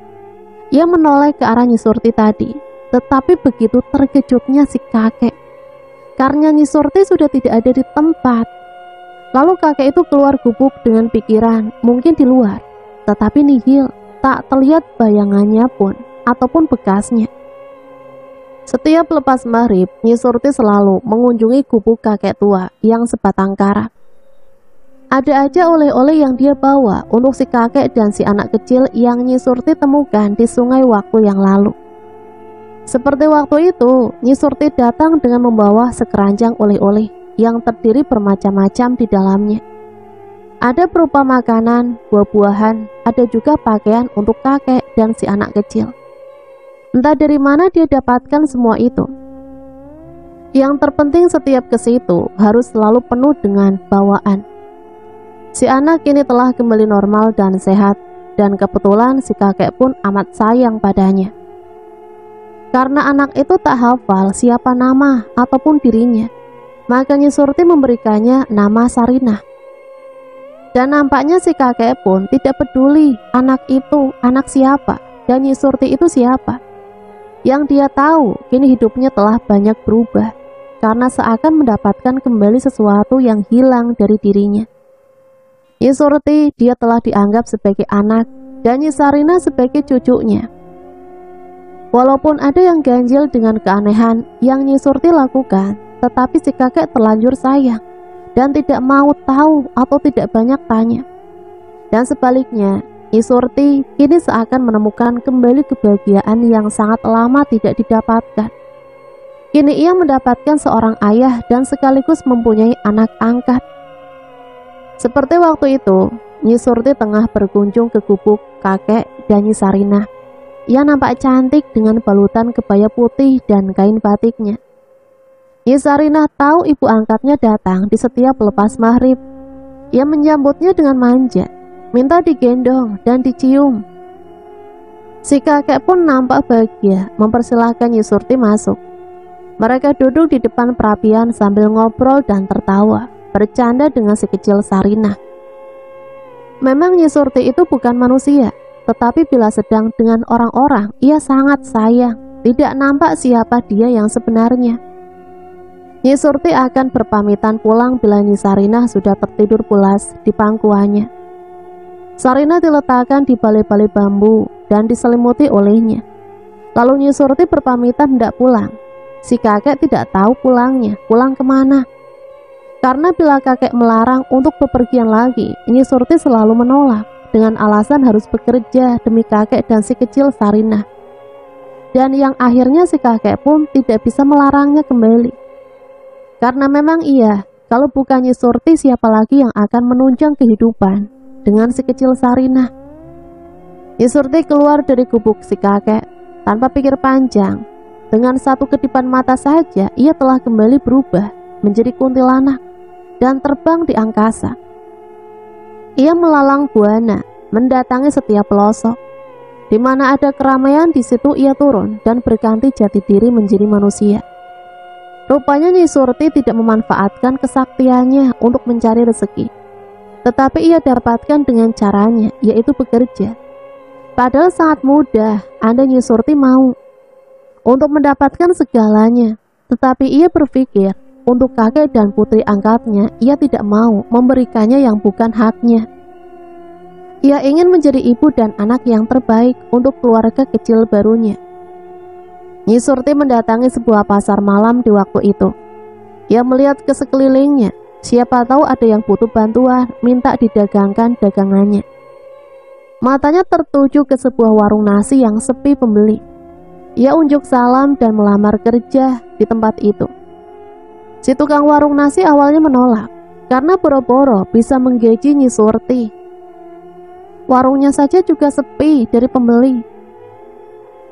Ia menoleh ke arah Nyi Surti tadi, tetapi begitu terkejutnya si kakek, karena Nyi Surti sudah tidak ada di tempat. Lalu kakek itu keluar gubuk dengan pikiran mungkin di luar, tetapi nihil, tak terlihat bayangannya pun ataupun bekasnya. Setiap lepas maghrib, Nyi Surti selalu mengunjungi gubuk kakek tua yang sebatang kara. Ada aja oleh-oleh yang dia bawa untuk si kakek dan si anak kecil yang Nyi Surti temukan di sungai waktu yang lalu. Seperti waktu itu, Nyi Surti datang dengan membawa sekeranjang oleh-oleh yang terdiri bermacam-macam di dalamnya. Ada berupa makanan, buah-buahan, ada juga pakaian untuk kakek dan si anak kecil. Entah dari mana dia dapatkan semua itu. Yang terpenting setiap ke situ harus selalu penuh dengan bawaan. Si anak kini telah kembali normal dan sehat, dan kebetulan si kakek pun amat sayang padanya. Karena anak itu tak hafal siapa nama ataupun dirinya, maka Nyi Surti memberikannya nama Sarinah. Dan nampaknya si kakek pun tidak peduli anak itu anak siapa dan Nyi Surti itu siapa. Yang dia tahu kini hidupnya telah banyak berubah, karena seakan mendapatkan kembali sesuatu yang hilang dari dirinya. Nyi Surti dia telah dianggap sebagai anak dan Nyi Sarinah sebagai cucunya. Walaupun ada yang ganjil dengan keanehan yang Nyi Surti lakukan, tetapi si kakek terlanjur sayang dan tidak mau tahu atau tidak banyak tanya. Dan sebaliknya, Nyi Surti kini seakan menemukan kembali kebahagiaan yang sangat lama tidak didapatkan. Kini ia mendapatkan seorang ayah dan sekaligus mempunyai anak angkat. Seperti waktu itu, Nyi Surti tengah berkunjung ke gubuk kakek dan Nyi Sarinah. Ia nampak cantik dengan balutan kebaya putih dan kain batiknya. Nyi Sarinah tahu ibu angkatnya datang di setiap lepas maghrib. Ia menyambutnya dengan manja, minta digendong dan dicium. Si kakek pun nampak bahagia mempersilahkan Nyi Surti masuk. Mereka duduk di depan perapian sambil ngobrol dan tertawa, bercanda dengan si kecil Sarinah. Memang Nyi Surti itu bukan manusia, tetapi bila sedang dengan orang-orang, ia sangat sayang, tidak nampak siapa dia yang sebenarnya. Nyi Surti akan berpamitan pulang bila Nyi Sarinah sudah tertidur pulas di pangkuannya. Sarinah diletakkan di balai-balai bambu dan diselimuti olehnya. Lalu Nyi Surti berpamitan hendak pulang. Si kakek tidak tahu pulang kemana. Karena bila kakek melarang untuk bepergian lagi, Nyi Surti selalu menolak dengan alasan harus bekerja demi kakek dan si kecil Sarinah. Dan yang akhirnya si kakek pun tidak bisa melarangnya kembali. Karena memang iya, kalau bukan Nyi Surti siapa lagi yang akan menunjang kehidupan dengan si kecil Sarinah. Nyi Surti keluar dari gubuk si kakek tanpa pikir panjang. Dengan satu kedipan mata saja ia telah kembali berubah menjadi kuntilanak dan terbang di angkasa. Ia melalang buana, mendatangi setiap pelosok. Di mana ada keramaian di situ ia turun dan berganti jati diri menjadi manusia. Rupanya Nyi Surti tidak memanfaatkan kesaktiannya untuk mencari rezeki, tetapi ia dapatkan dengan caranya, yaitu bekerja. Padahal sangat mudah, Anda Nyi Surti mau untuk mendapatkan segalanya, tetapi ia berpikir untuk kakek dan putri angkatnya, ia tidak mau memberikannya yang bukan haknya. Ia ingin menjadi ibu dan anak yang terbaik untuk keluarga kecil barunya. Nyi Surti mendatangi sebuah pasar malam di waktu itu. Ia melihat ke sekelilingnya, Siapa tahu ada yang butuh bantuan, minta didagangkan dagangannya. Matanya tertuju ke sebuah warung nasi yang sepi pembeli. Ia unjuk salam dan melamar kerja di tempat itu. Si tukang warung nasi awalnya menolak karena boro-boro bisa menggaji Nyi Surti. Warungnya saja juga sepi dari pembeli.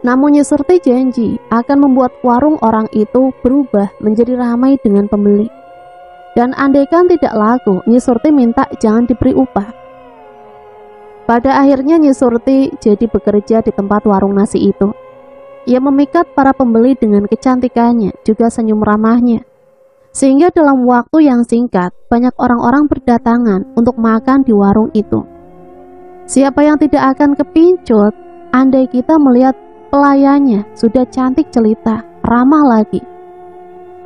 Namun Nyi Surti janji akan membuat warung orang itu berubah menjadi ramai dengan pembeli. Dan andaikan tidak laku, Nyi Surti minta jangan diberi upah. Pada akhirnya Nyi Surti jadi bekerja di tempat warung nasi itu. Ia memikat para pembeli dengan kecantikannya, juga senyum ramahnya. Sehingga dalam waktu yang singkat, banyak orang-orang berdatangan untuk makan di warung itu. Siapa yang tidak akan kepincut, andai kita melihat pelayannya sudah cantik jelita, ramah lagi.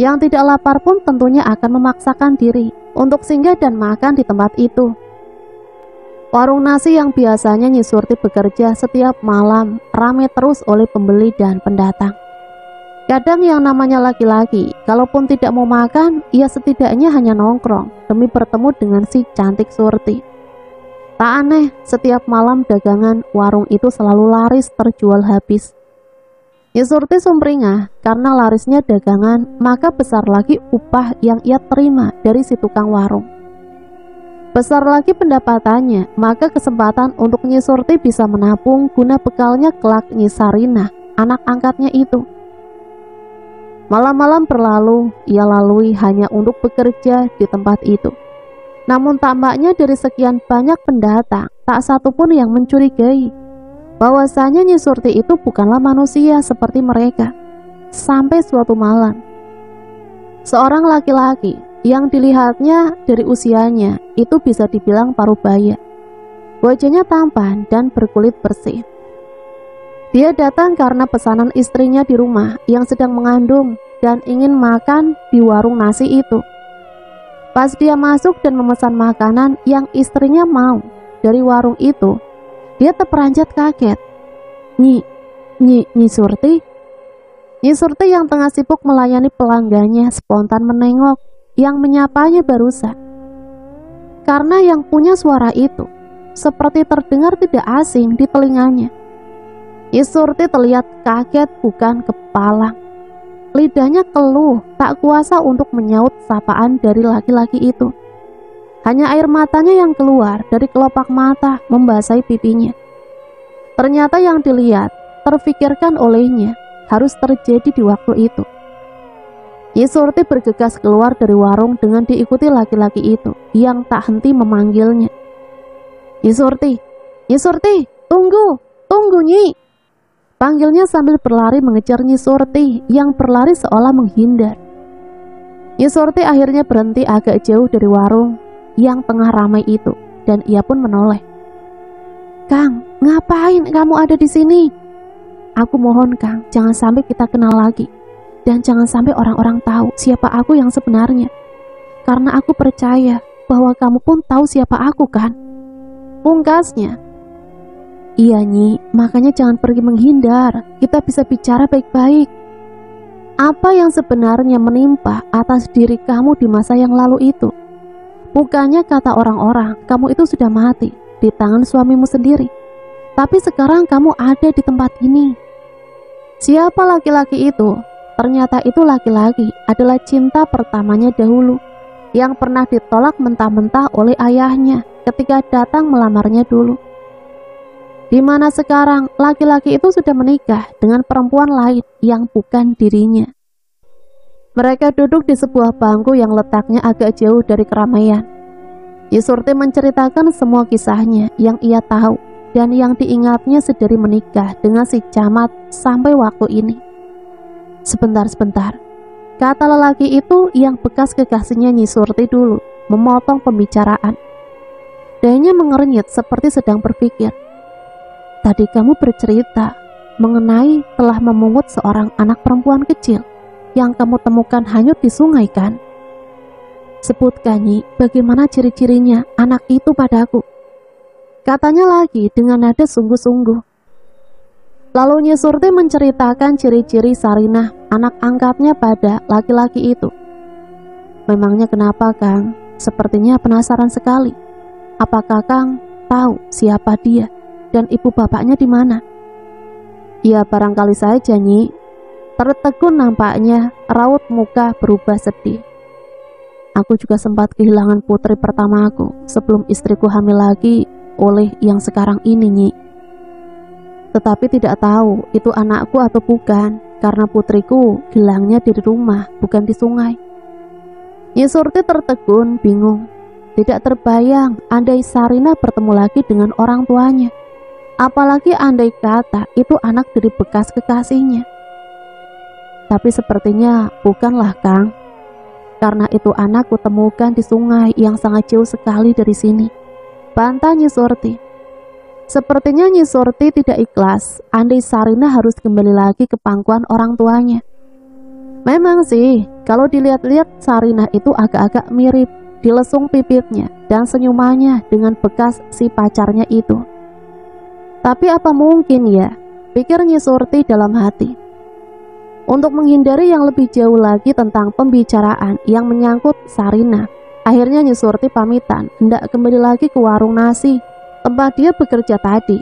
Yang tidak lapar pun tentunya akan memaksakan diri untuk singgah dan makan di tempat itu. Warung nasi yang biasanya Nyi Surti bekerja setiap malam ramai terus oleh pembeli dan pendatang. Kadang yang namanya laki-laki, kalaupun tidak mau makan, ia setidaknya hanya nongkrong demi bertemu dengan si cantik Surti. Tak aneh, setiap malam dagangan warung itu selalu laris terjual habis. Nyi Surti sumringah karena larisnya dagangan, maka besar lagi upah yang ia terima dari si tukang warung. Besar lagi pendapatannya, maka kesempatan untuk Nyi Surti bisa menabung guna bekalnya kelak Nyi Sarinah, anak angkatnya itu. Malam-malam berlalu, ia lalui hanya untuk bekerja di tempat itu. Namun tampaknya dari sekian banyak pendatang, tak satu pun yang mencurigai bahwasanya Nyi Surti itu bukanlah manusia seperti mereka. Sampai suatu malam, seorang laki-laki yang dilihatnya dari usianya itu bisa dibilang parubaya. Wajahnya tampan dan berkulit bersih. Dia datang karena pesanan istrinya di rumah yang sedang mengandung dan ingin makan di warung nasi itu. Pas dia masuk dan memesan makanan yang istrinya mau dari warung itu, dia terperanjat kaget. Nyi Surti? Nyi Surti yang tengah sibuk melayani pelanggannya spontan menengok yang menyapanya barusan. Karena yang punya suara itu seperti terdengar tidak asing di telinganya. Nyi Surti terlihat kaget bukan kepalang. Lidahnya keluh, tak kuasa untuk menyaut sapaan dari laki-laki itu. Hanya air matanya yang keluar dari kelopak mata membasahi pipinya. Ternyata yang dilihat, terfikirkan olehnya, harus terjadi di waktu itu. Nyi Surti bergegas keluar dari warung dengan diikuti laki-laki itu yang tak henti memanggilnya. Nyi Surti, tunggu Nyi. Panggilnya sambil berlari mengejar Nyi Surti yang berlari seolah menghindar. Nyi Surti akhirnya berhenti agak jauh dari warung yang tengah ramai itu dan ia pun menoleh. Kang, ngapain kamu ada di sini? Aku mohon Kang, jangan sampai kita kenal lagi. Dan jangan sampai orang-orang tahu siapa aku yang sebenarnya. Karena aku percaya bahwa kamu pun tahu siapa aku kan? Pungkasnya. Iya Nyi, makanya jangan pergi menghindar. Kita bisa bicara baik-baik. Apa yang sebenarnya menimpa atas diri kamu di masa yang lalu itu? Bukannya kata orang-orang kamu itu sudah mati di tangan suamimu sendiri. Tapi sekarang kamu ada di tempat ini. Siapa laki-laki itu? Ternyata itu laki-laki adalah cinta pertamanya dahulu, yang pernah ditolak mentah-mentah oleh ayahnya ketika datang melamarnya dulu. Di mana sekarang laki-laki itu sudah menikah dengan perempuan lain yang bukan dirinya. Mereka duduk di sebuah bangku yang letaknya agak jauh dari keramaian. Nyi Surti menceritakan semua kisahnya yang ia tahu dan yang diingatnya sedari menikah dengan si camat sampai waktu ini. Sebentar, kata lelaki itu yang bekas kekasihnya Nyi Surti dulu memotong pembicaraan. Dahinya mengernyit seperti sedang berpikir. Tadi kamu bercerita mengenai telah memungut seorang anak perempuan kecil yang kamu temukan hanyut di sungai kan? Sebutkan Nyi, bagaimana ciri-cirinya anak itu padaku? Katanya lagi dengan nada sungguh-sungguh. Lalu Nyi Surti menceritakan ciri-ciri Sarinah, anak angkatnya pada laki-laki itu. Memangnya kenapa Kang? sepertinya penasaran sekali. Apa Kakang tahu siapa dia dan ibu bapaknya di mana? Ya barangkali saja, Nyi. Tertegun nampaknya, raut muka berubah sedih. Aku juga sempat kehilangan putri pertamaku sebelum istriku hamil lagi oleh yang sekarang ini, Nyi. Tetapi tidak tahu itu anakku atau bukan, karena putriku hilangnya di rumah, bukan di sungai. Nyi Surti tertegun, bingung. Tidak terbayang andai Sarinah bertemu lagi dengan orang tuanya. Apalagi andai kata itu anak dari bekas kekasihnya. Tapi sepertinya bukanlah, Kang. Karena itu anak kutemukan di sungai yang sangat jauh sekali dari sini, bantah Nyi Surti. Sepertinya Nyi Surti tidak ikhlas andai Sarinah harus kembali lagi ke pangkuan orang tuanya. Memang sih, kalau dilihat-lihat Sarinah itu agak-agak mirip di lesung pipitnya dan senyumannya dengan bekas si pacarnya itu. Tapi apa mungkin ya, pikir Nyi Surti dalam hati. Untuk menghindari yang lebih jauh lagi tentang pembicaraan yang menyangkut Sarinah, akhirnya Nyi Surti pamitan hendak kembali lagi ke warung nasi tempat dia bekerja tadi.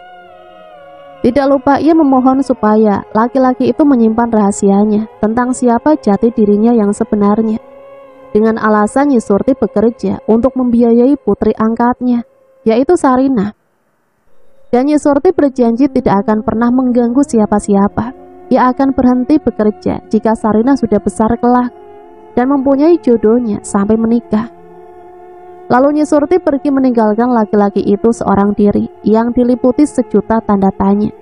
Tidak lupa ia memohon supaya laki-laki itu menyimpan rahasianya tentang siapa jati dirinya yang sebenarnya, dengan alasan Nyi Surti bekerja untuk membiayai putri angkatnya, yaitu Sarinah. Dan Nyi Surti berjanji tidak akan pernah mengganggu siapa-siapa. Ia akan berhenti bekerja jika Sarinah sudah besar kelak dan mempunyai jodohnya sampai menikah. Lalu Nyi Surti pergi meninggalkan laki-laki itu seorang diri yang diliputi sejuta tanda tanya.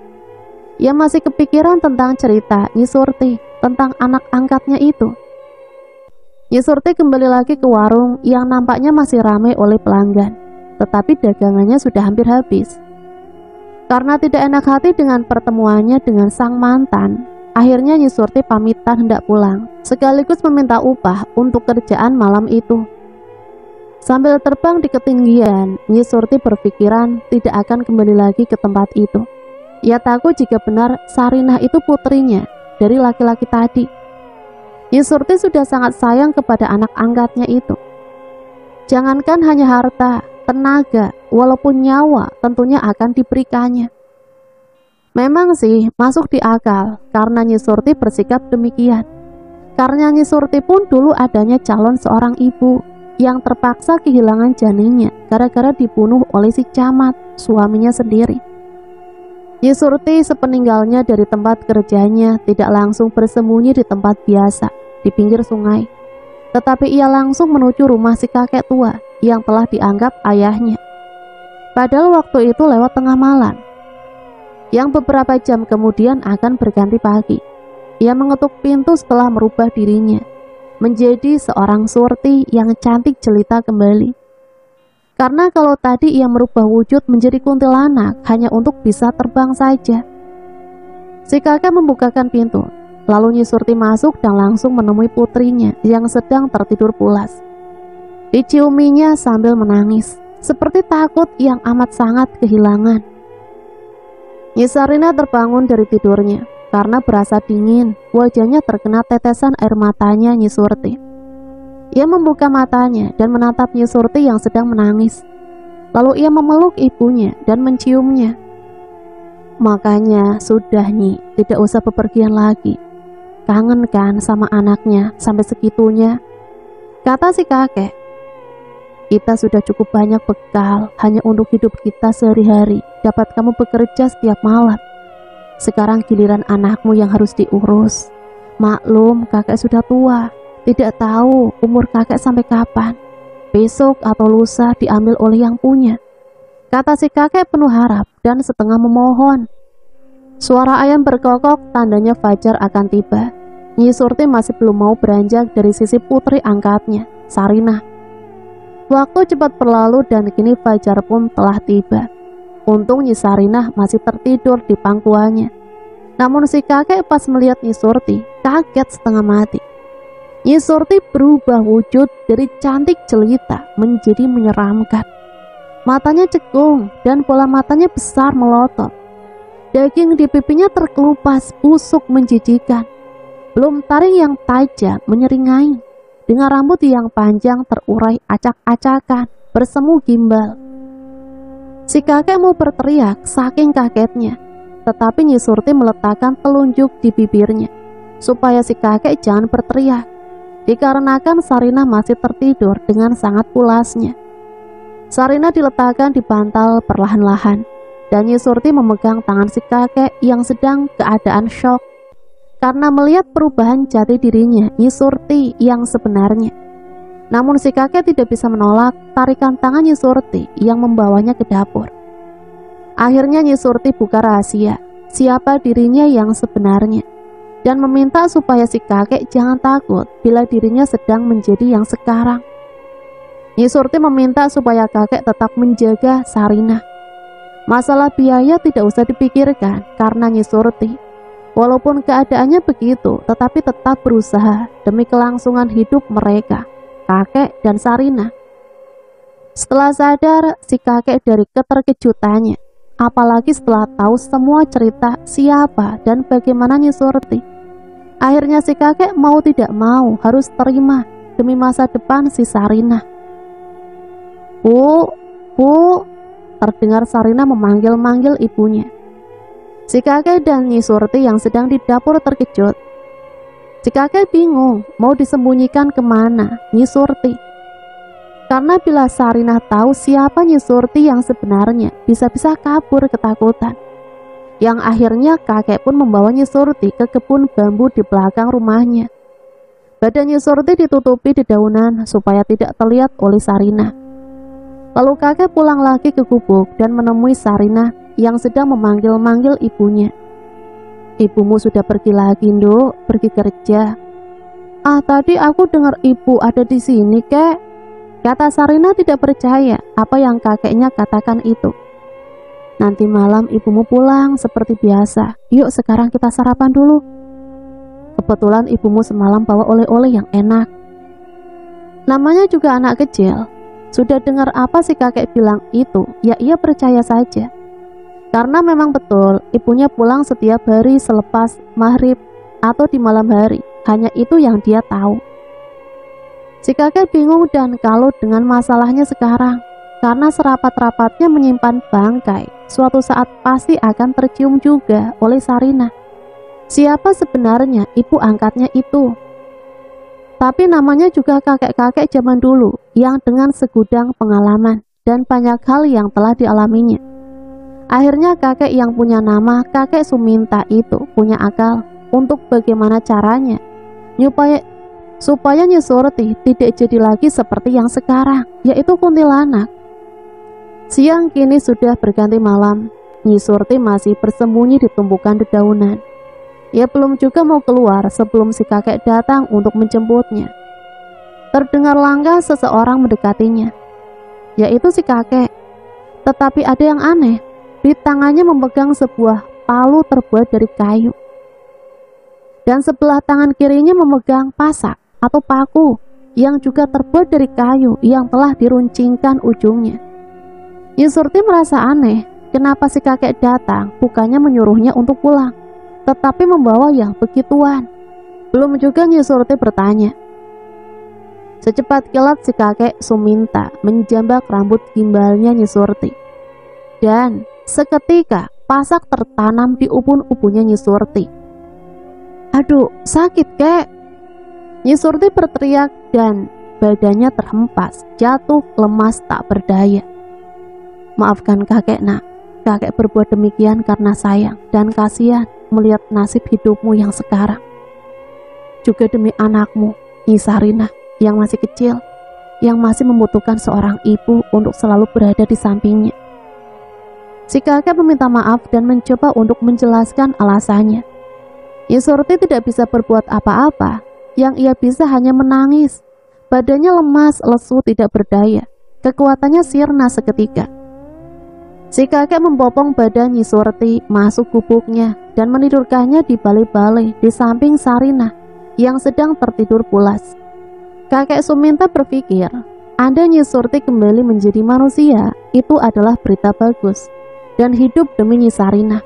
Ia masih kepikiran tentang cerita Nyi Surti tentang anak angkatnya itu. Nyi Surti kembali lagi ke warung yang nampaknya masih ramai oleh pelanggan, tetapi dagangannya sudah hampir habis. Karena tidak enak hati dengan pertemuannya dengan sang mantan, akhirnya Nyi Surti pamitan hendak pulang, sekaligus meminta upah untuk kerjaan malam itu. Sambil terbang di ketinggian, Nyi Surti berpikiran tidak akan kembali lagi ke tempat itu. Ia takut jika benar Sarinah itu putrinya dari laki-laki tadi. Nyi Surti sudah sangat sayang kepada anak angkatnya itu. Jangankan hanya harta, tenaga, walaupun nyawa tentunya akan diberikannya. Memang sih masuk di akal karena Nyi Surti bersikap demikian. Karena Nyi Surti pun dulu adanya calon seorang ibu yang terpaksa kehilangan janinnya gara-gara dibunuh oleh si camat, suaminya sendiri. Nyi Surti sepeninggalnya dari tempat kerjanya tidak langsung bersembunyi di tempat biasa, di pinggir sungai. Tetapi ia langsung menuju rumah si kakek tua yang telah dianggap ayahnya. Padahal waktu itu lewat tengah malam, yang beberapa jam kemudian akan berganti pagi. Ia mengetuk pintu setelah merubah dirinya menjadi seorang Surti yang cantik jelita kembali. Karena kalau tadi ia merubah wujud menjadi kuntilanak hanya untuk bisa terbang saja. Si kakek membukakan pintu. Lalu Nyi Surti masuk dan langsung menemui putrinya yang sedang tertidur pulas. Diciuminya sambil menangis, seperti takut yang amat sangat kehilangan. Nyi Sarinah terbangun dari tidurnya karena berasa dingin. Wajahnya terkena tetesan air matanya Nyi Surti. Ia membuka matanya dan menatap Nyi Surti yang sedang menangis. Lalu ia memeluk ibunya dan menciumnya. Makanya sudah Nyi, tidak usah bepergian lagi. Kangen kan sama anaknya sampai segitunya, kata si kakek. Kita sudah cukup banyak bekal hanya untuk hidup kita sehari-hari. Dapat kamu bekerja setiap malam. Sekarang giliran anakmu yang harus diurus. Maklum kakek sudah tua, tidak tahu umur kakek sampai kapan. Besok atau lusa diambil oleh yang punya, kata si kakek penuh harap dan setengah memohon. Suara ayam berkokok tandanya fajar akan tiba. Nyi Surti masih belum mau beranjak dari sisi putri angkatnya, Sarinah. Waktu cepat berlalu dan kini fajar pun telah tiba. Untung Nyi Sarinah masih tertidur di pangkuannya. Namun si kakek pas melihat Nyi Surti kaget setengah mati. Nyi Surti berubah wujud dari cantik jelita menjadi menyeramkan. Matanya cekung dan bola matanya besar melotot. Daging di pipinya terkelupas busuk menjijikan. Belum taring yang tajam menyeringai. dengan rambut yang panjang terurai acak-acakan, bersemu gimbal. Si kakek mau berteriak saking kagetnya, tetapi Nyi Surti meletakkan telunjuk di bibirnya, supaya si kakek jangan berteriak, dikarenakan Sarinah masih tertidur dengan sangat pulasnya. Sarinah diletakkan di bantal perlahan-lahan, dan Nyi Surti memegang tangan si kakek yang sedang keadaan syok karena melihat perubahan jati dirinya Nyi Surti yang sebenarnya. Namun si kakek tidak bisa menolak tarikan tangan Nyi Surti yang membawanya ke dapur. Akhirnya Nyi Surti buka rahasia siapa dirinya yang sebenarnya, dan meminta supaya si kakek jangan takut bila dirinya sedang menjadi yang sekarang. Nyi Surti meminta supaya kakek tetap menjaga Sarinah. Masalah biaya tidak usah dipikirkan karena Nyi Surti, walaupun keadaannya begitu, tetapi tetap berusaha demi kelangsungan hidup mereka, kakek dan Sarinah. Setelah sadar si kakek dari keterkejutannya, apalagi setelah tahu semua cerita siapa dan bagaimana Nyi Surti, akhirnya si kakek mau tidak mau harus terima demi masa depan si Sarinah. Bu, terdengar Sarinah memanggil-manggil ibunya. Si kakek dan Nyi Surti yang sedang di dapur terkejut. Si kakek bingung mau disembunyikan kemana Nyi Surti, karena bila Sarinah tahu siapa Nyi Surti yang sebenarnya, bisa-bisa kabur ketakutan. Yang akhirnya kakek pun membawa Nyi Surti ke kebun bambu di belakang rumahnya. Badan Nyi Surti ditutupi dedaunan supaya tidak terlihat oleh Sarinah. Lalu kakek pulang lagi ke gubuk dan menemui Sarinah yang sedang memanggil-manggil ibunya. Ibumu sudah pergi lagi, Nduk, pergi kerja. Tadi aku dengar ibu ada di sini, kek. Kata Sarinah tidak percaya apa yang kakeknya katakan itu. Nanti malam ibumu pulang seperti biasa. Yuk sekarang kita sarapan dulu. Kebetulan ibumu semalam bawa oleh-oleh yang enak. Namanya juga anak kecil. Sudah dengar apa si kakek bilang itu, ya ia percaya saja. Karena memang betul ibunya pulang setiap hari selepas maghrib atau di malam hari. Hanya itu yang dia tahu. Si kakek bingung dan kalut dengan masalahnya sekarang, karena serapat-rapatnya menyimpan bangkai suatu saat pasti akan tercium juga oleh Sarinah. Siapa sebenarnya ibu angkatnya itu? Tapi namanya juga kakek-kakek zaman dulu yang dengan segudang pengalaman dan banyak hal yang telah dialaminya. Akhirnya kakek yang punya nama kakek Suminta itu punya akal untuk bagaimana caranya supaya Nyi Surti tidak jadi lagi seperti yang sekarang, yaitu kuntilanak. Siang kini sudah berganti malam. Nyi Surti masih bersembunyi di tumpukan dedaunan. Ia belum juga mau keluar sebelum si kakek datang untuk menjemputnya. Terdengar langkah seseorang mendekatinya, yaitu si kakek. Tetapi ada yang aneh, di tangannya memegang sebuah palu terbuat dari kayu, dan sebelah tangan kirinya memegang pasak atau paku yang juga terbuat dari kayu yang telah diruncingkan ujungnya. Nyi Surti merasa aneh, kenapa si kakek datang bukannya menyuruhnya untuk pulang, tetapi membawa yang begituan. Belum juga Nyi Surti bertanya. Secepat kilat si kakek Suminta menjambak rambut gimbalnya Nyi Surti, dan seketika pasak tertanam di ubun-ubunnya Nyi Surti. Aduh, sakit kek. Nyi Surti berteriak dan badannya terhempas, jatuh lemas tak berdaya. Maafkan kakek nak, kakek berbuat demikian karena sayang dan kasihan melihat nasib hidupmu yang sekarang. Juga demi anakmu, Nyi Sarinah, yang masih kecil, yang masih membutuhkan seorang ibu untuk selalu berada di sampingnya. Si kakek meminta maaf dan mencoba untuk menjelaskan alasannya. Nyi Surti tidak bisa berbuat apa-apa, yang ia bisa hanya menangis. Badannya lemas, lesu, tidak berdaya, kekuatannya sirna seketika. Si kakek membopong badan Nyi Surti masuk gubuknya dan menidurkannya di balai-balai di samping Sarinah yang sedang tertidur pulas. Kakek Suminta berpikir, anda Nyi Surti kembali menjadi manusia, itu adalah berita bagus, dan hidup demi Nyi Sarinah.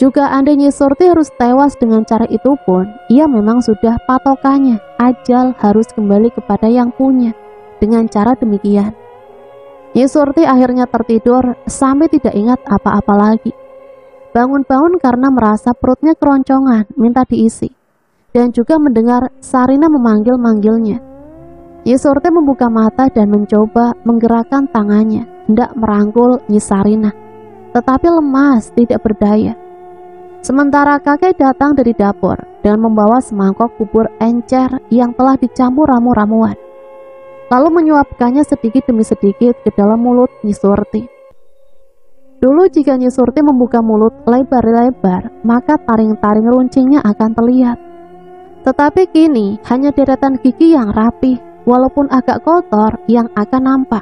Juga andai Nyi Surti harus tewas dengan cara itu pun, ia memang sudah patokannya, ajal harus kembali kepada yang punya. Dengan cara demikian, Nyi Surti akhirnya tertidur sampai tidak ingat apa-apa lagi. Bangun-bangun karena merasa perutnya keroncongan, minta diisi. Dan juga mendengar Sarina memanggil-manggilnya. Nyi Surti membuka mata dan mencoba menggerakkan tangannya, hendak merangkul Nyi Sarina. Tetapi lemas, tidak berdaya. Sementara kakek datang dari dapur dan membawa semangkok bubur encer yang telah dicampur ramu-ramuan, lalu menyuapkannya sedikit demi sedikit ke dalam mulut Nyi Surti. Dulu jika Nyi Surti membuka mulut lebar-lebar, maka taring-taring runcingnya akan terlihat. Tetapi kini hanya deretan gigi yang rapih, walaupun agak kotor, yang akan nampak.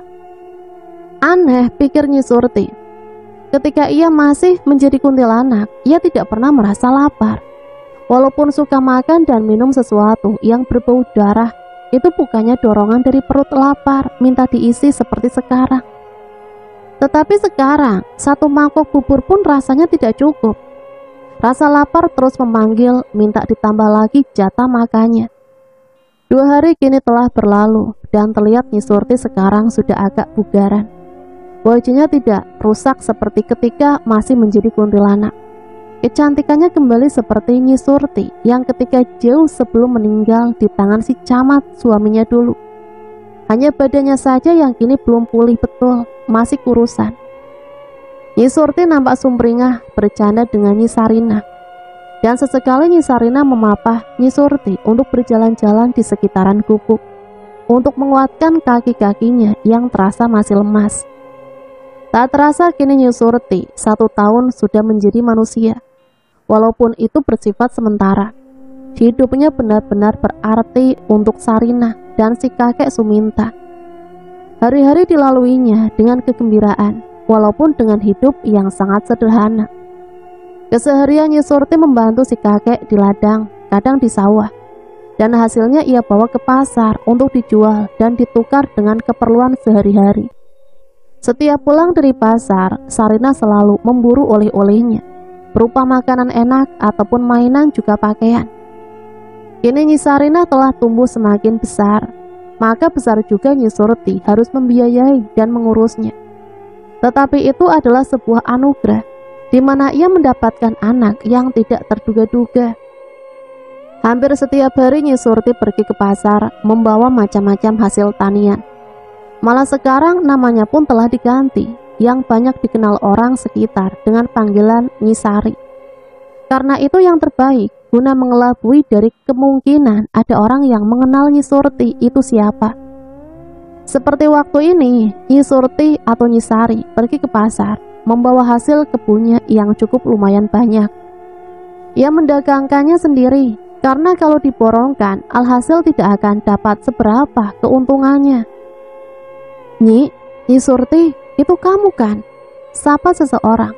Aneh, pikir Nyi Surti. Ketika ia masih menjadi kuntilanak, ia tidak pernah merasa lapar. Walaupun suka makan dan minum sesuatu yang berbau darah, itu bukannya dorongan dari perut lapar, minta diisi seperti sekarang. Tetapi sekarang, satu mangkok bubur pun rasanya tidak cukup. Rasa lapar terus memanggil, minta ditambah lagi jatah makannya. 2 hari kini telah berlalu, dan terlihat Nyi Surti sekarang sudah agak bugaran. Wajahnya tidak rusak seperti ketika masih menjadi kuntilanak. Kecantikannya kembali seperti Nyi Surti yang ketika jauh sebelum meninggal di tangan si camat suaminya dulu. Hanya badannya saja yang kini belum pulih betul, masih kurusan. Nyi Surti nampak sumringah bercanda dengan Nyi Sarina. Dan sesekali Nyi Sarina memapah Nyi Surti untuk berjalan-jalan di sekitaran gubuk, untuk menguatkan kaki-kakinya yang terasa masih lemas. Tak terasa kini Nyi Surti 1 tahun sudah menjadi manusia. Walaupun itu bersifat sementara, hidupnya benar-benar berarti untuk Sarina dan si kakek Suminta. Hari-hari dilaluinya dengan kegembiraan, walaupun dengan hidup yang sangat sederhana. Keseharian Nyi Surti membantu si kakek di ladang, kadang di sawah, dan hasilnya ia bawa ke pasar untuk dijual dan ditukar dengan keperluan sehari-hari. Setiap pulang dari pasar, Sarina selalu memburu oleh-olehnya, berupa makanan enak ataupun mainan juga pakaian. Kini Nyi Sarina telah tumbuh semakin besar, maka besar juga Nyi Surti harus membiayai dan mengurusnya. Tetapi itu adalah sebuah anugerah, di mana ia mendapatkan anak yang tidak terduga-duga. Hampir setiap hari Nyi Surti pergi ke pasar, membawa macam-macam hasil tanian. Malah sekarang namanya pun telah diganti, yang banyak dikenal orang sekitar dengan panggilan Nyi Sari. Karena itu yang terbaik, guna mengelabui dari kemungkinan ada orang yang mengenal Nyi Surti itu siapa. Seperti waktu ini, Nyi Surti atau Nyi Sari pergi ke pasar, membawa hasil kebunnya yang cukup lumayan banyak. Ia mendagangkannya sendiri, karena kalau diborongkan, alhasil tidak akan dapat seberapa keuntungannya. Nyi Surti, itu kamu kan? Sapa seseorang.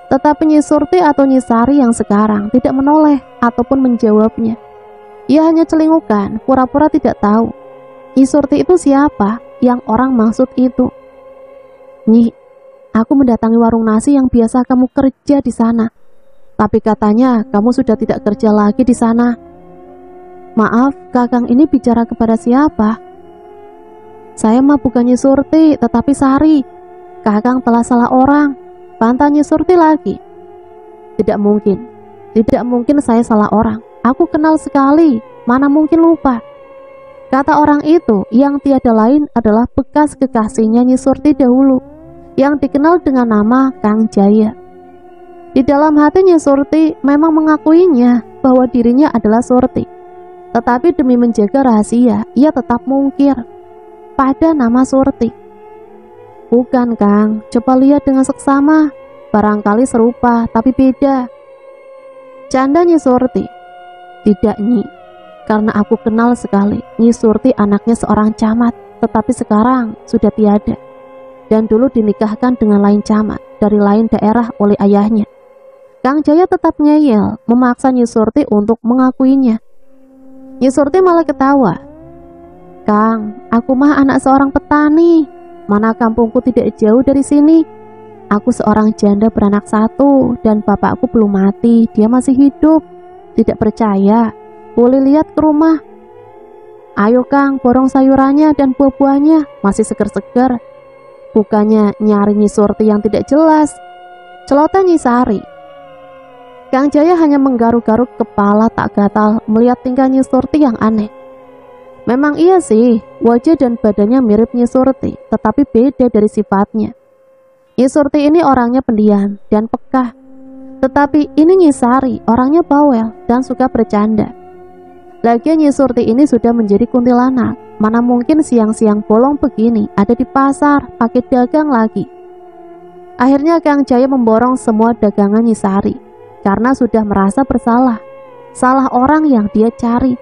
Tetapi Nyi Surti atau Nyi Sari yang sekarang tidak menoleh ataupun menjawabnya. Ia hanya celingukan, pura-pura tidak tahu. Nyi Surti itu siapa yang orang maksud itu? Nyi, aku mendatangi warung nasi yang biasa kamu kerja di sana. Tapi katanya kamu sudah tidak kerja lagi di sana. Maaf, Kakang ini bicara kepada siapa? Saya mah bukan Nyi Surti, tetapi Sari. Kakang telah salah orang, bantah Nyi Surti lagi. Tidak mungkin saya salah orang. Aku kenal sekali, mana mungkin lupa. Kata orang itu yang tiada lain adalah bekas kekasihnya Nyi Surti dahulu, yang dikenal dengan nama Kang Jaya. Di dalam hati Nyi Surti memang mengakuinya bahwa dirinya adalah Surti. Tetapi demi menjaga rahasia, ia tetap mungkir pada nama Surti. Bukan Kang, coba lihat dengan seksama, barangkali serupa tapi beda. Canda Nyi Surti. Tidak Nyi, karena aku kenal sekali. Nyi Surti anaknya seorang camat, tetapi sekarang sudah tiada, dan dulu dinikahkan dengan lain camat dari lain daerah oleh ayahnya. Kang Jaya tetap ngeyel, memaksa Nyi Surti untuk mengakuinya. Nyi Surti malah ketawa. Kang, aku mah anak seorang petani. Mana kampungku tidak jauh dari sini. Aku seorang janda beranak satu dan bapakku belum mati, dia masih hidup. Tidak percaya? Boleh lihat ke rumah. Ayo Kang, borong sayurannya dan buah-buahnya, masih seger-seger. Bukannya nyari Nyi Surti yang tidak jelas. Celoteh Nyi Sari. Kang Jaya hanya menggaruk-garuk kepala tak gatal melihat tingkah Nyi Surti yang aneh. Memang iya sih, wajah dan badannya mirip Nyi Surti, tetapi beda dari sifatnya. Nyi Surti ini orangnya pendiam dan pekah, tetapi ini Nyi Sari orangnya bawel dan suka bercanda. Lagian Nyi Surti ini sudah menjadi kuntilanak, mana mungkin siang-siang bolong begini ada di pasar pakai dagang lagi. Akhirnya Kang Jaya memborong semua dagangan Nyi Sari karena sudah merasa bersalah, salah orang yang dia cari.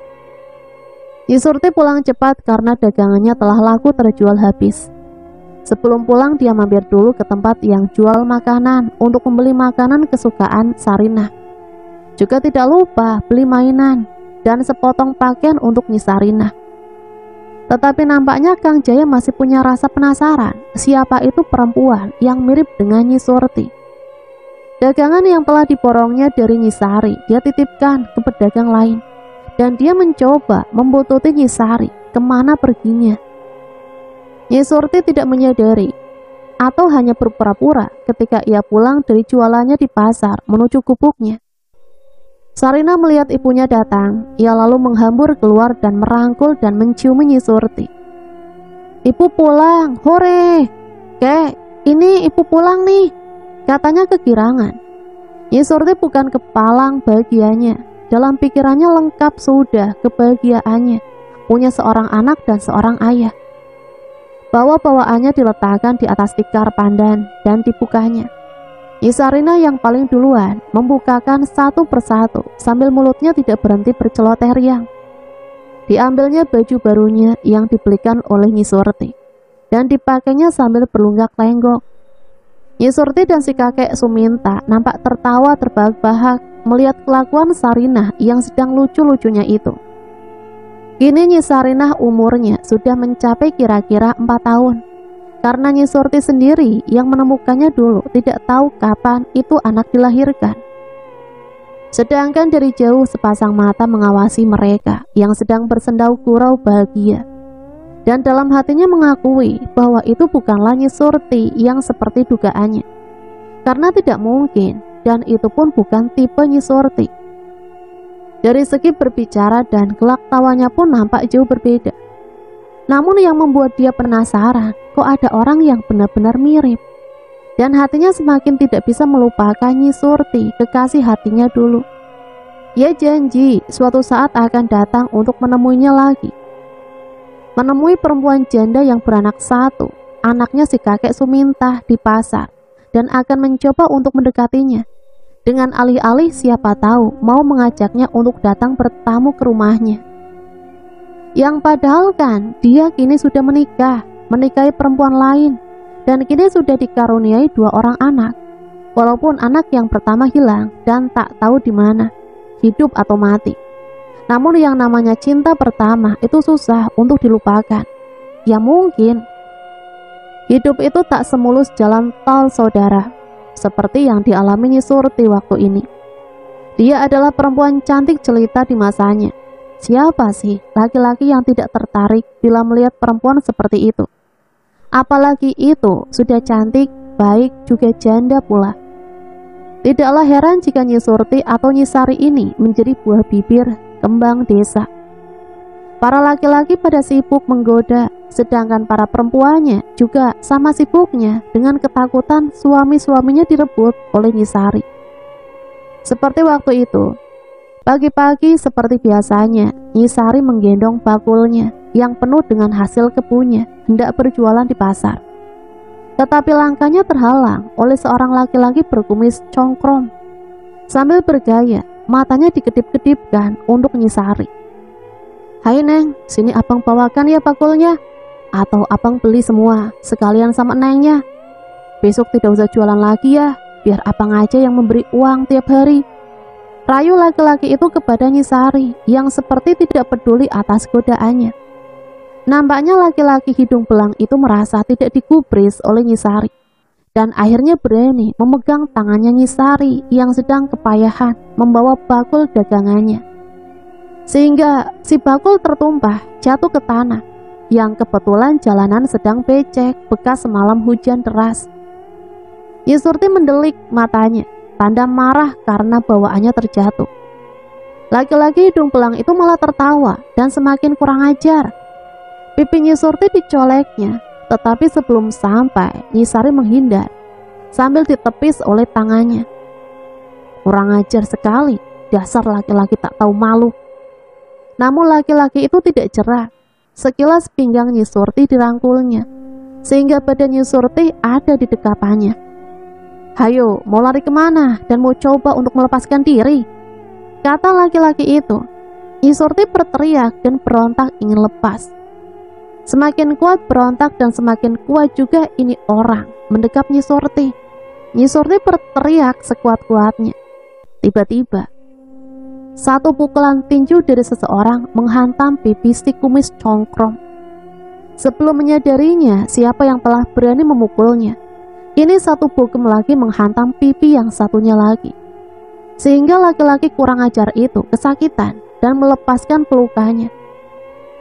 Nyi Surti pulang cepat karena dagangannya telah laku terjual habis. Sebelum pulang dia mampir dulu ke tempat yang jual makanan untuk membeli makanan kesukaan Sarinah. Juga tidak lupa beli mainan dan sepotong pakaian untuk Nyi Sarinah. Tetapi nampaknya Kang Jaya masih punya rasa penasaran siapa itu perempuan yang mirip dengan Nyi Surti. Dagangan yang telah diborongnya dari Nyi Sari dia titipkan ke pedagang lain, dan dia mencoba membuntuti Nyi Sari kemana perginya. Nyi Surti tidak menyadari atau hanya berpura-pura ketika ia pulang dari jualannya di pasar menuju gubuknya. Sarinah melihat ibunya datang, ia lalu menghambur keluar dan merangkul dan menciumi Nyi Surti. Ibu pulang, hore! Kek, ini ibu pulang nih, katanya kegirangan. Nyi Surti bukan kepalang bahagianya, dalam pikirannya lengkap sudah kebahagiaannya, punya seorang anak dan seorang ayah. Bawa-bawaannya diletakkan di atas tikar pandan dan dibukanya. Nyi Sarinah yang paling duluan membukakan satu persatu sambil mulutnya tidak berhenti berceloteh riang. Diambilnya baju barunya yang dibelikan oleh Nyi Surti dan dipakainya sambil berlunggak lenggok. Nyi Surti dan si kakek Suminta nampak tertawa terbahak-bahak melihat kelakuan Sarinah yang sedang lucu-lucunya itu. Kini Nyi Sarinah umurnya sudah mencapai kira-kira 4 tahun. Karena Nyi Surti sendiri yang menemukannya dulu tidak tahu kapan itu anak dilahirkan. Sedangkan dari jauh sepasang mata mengawasi mereka yang sedang bersendau gurau bahagia. Dan dalam hatinya mengakui bahwa itu bukanlah Nyi Surti yang seperti dugaannya. Karena tidak mungkin, dan itu pun bukan tipe Nyi Surti. Dari segi berbicara dan kelak tawanya pun nampak jauh berbeda. Namun yang membuat dia penasaran, kok ada orang yang benar-benar mirip. Dan hatinya semakin tidak bisa melupakan Nyi Surti, kekasih hatinya dulu. Ia janji suatu saat akan datang untuk menemuinya lagi. Menemui perempuan janda yang beranak satu, anaknya si kakek Suminta di pasar, dan akan mencoba untuk mendekatinya. Dengan alih-alih siapa tahu mau mengajaknya untuk datang bertamu ke rumahnya. Yang padahal kan dia kini sudah menikah, menikahi perempuan lain, dan kini sudah dikaruniai 2 orang anak. Walaupun anak yang pertama hilang dan tak tahu di mana, hidup atau mati. Namun yang namanya cinta pertama itu susah untuk dilupakan. Ya mungkin hidup itu tak semulus jalan tol saudara, seperti yang dialami Nyi Surti waktu ini. Dia adalah perempuan cantik jelita di masanya. Siapa sih laki-laki yang tidak tertarik bila melihat perempuan seperti itu? Apalagi itu sudah cantik, baik, juga janda pula. Tidaklah heran jika Nyi Surti atau Nyi Sari ini menjadi buah bibir kembang desa. Para laki-laki pada sibuk menggoda, sedangkan para perempuannya juga sama sibuknya dengan ketakutan suami-suaminya direbut oleh Nyi Sari. Seperti waktu itu, pagi-pagi seperti biasanya, Nyi Sari menggendong bakulnya yang penuh dengan hasil kebunnya hendak berjualan di pasar. Tetapi langkahnya terhalang oleh seorang laki-laki berkumis congkrom. Sambil bergaya, matanya dikedip-kedipkan untuk Nyi Sari. Hai Neng, sini abang bawakan ya bakulnya. Atau abang beli semua, sekalian sama Nengnya. Besok tidak usah jualan lagi ya, biar abang aja yang memberi uang tiap hari. Rayu laki-laki itu kepada Nyi Sari yang seperti tidak peduli atas godaannya. Nampaknya laki-laki hidung belang itu merasa tidak digubris oleh Nyi Sari. dan akhirnya berani memegang tangannya Nyi Sari yang sedang kepayahan membawa bakul dagangannya. Sehingga si bakul tertumpah jatuh ke tanah, yang kebetulan jalanan sedang becek bekas semalam hujan deras. Nyi Surti mendelik matanya, tanda marah karena bawaannya terjatuh. Laki-laki hidung belang itu malah tertawa dan semakin kurang ajar. Pipi Nyi Surti dicoleknya, tetapi sebelum sampai, Nyi Sari menghindar sambil ditepis oleh tangannya. Kurang ajar sekali, dasar laki-laki tak tahu malu. Namun laki-laki itu tidak cerah. Sekilas pinggang Nyi Surti dirangkulnya, sehingga badan Nyi Surti ada di dekapannya. "Hayo, mau lari kemana dan mau coba untuk melepaskan diri?" kata laki-laki itu. Nyi Surti berteriak dan berontak ingin lepas. Semakin kuat berontak dan semakin kuat juga ini orang mendekap Nyi Surti. Nyi Surti berteriak sekuat-kuatnya. Tiba-tiba, satu pukulan tinju dari seseorang menghantam pipi si kumis congkrong. Sebelum menyadarinya siapa yang telah berani memukulnya, ini satu bogem lagi menghantam pipi yang satunya lagi. Sehingga laki-laki kurang ajar itu kesakitan dan melepaskan pelukannya.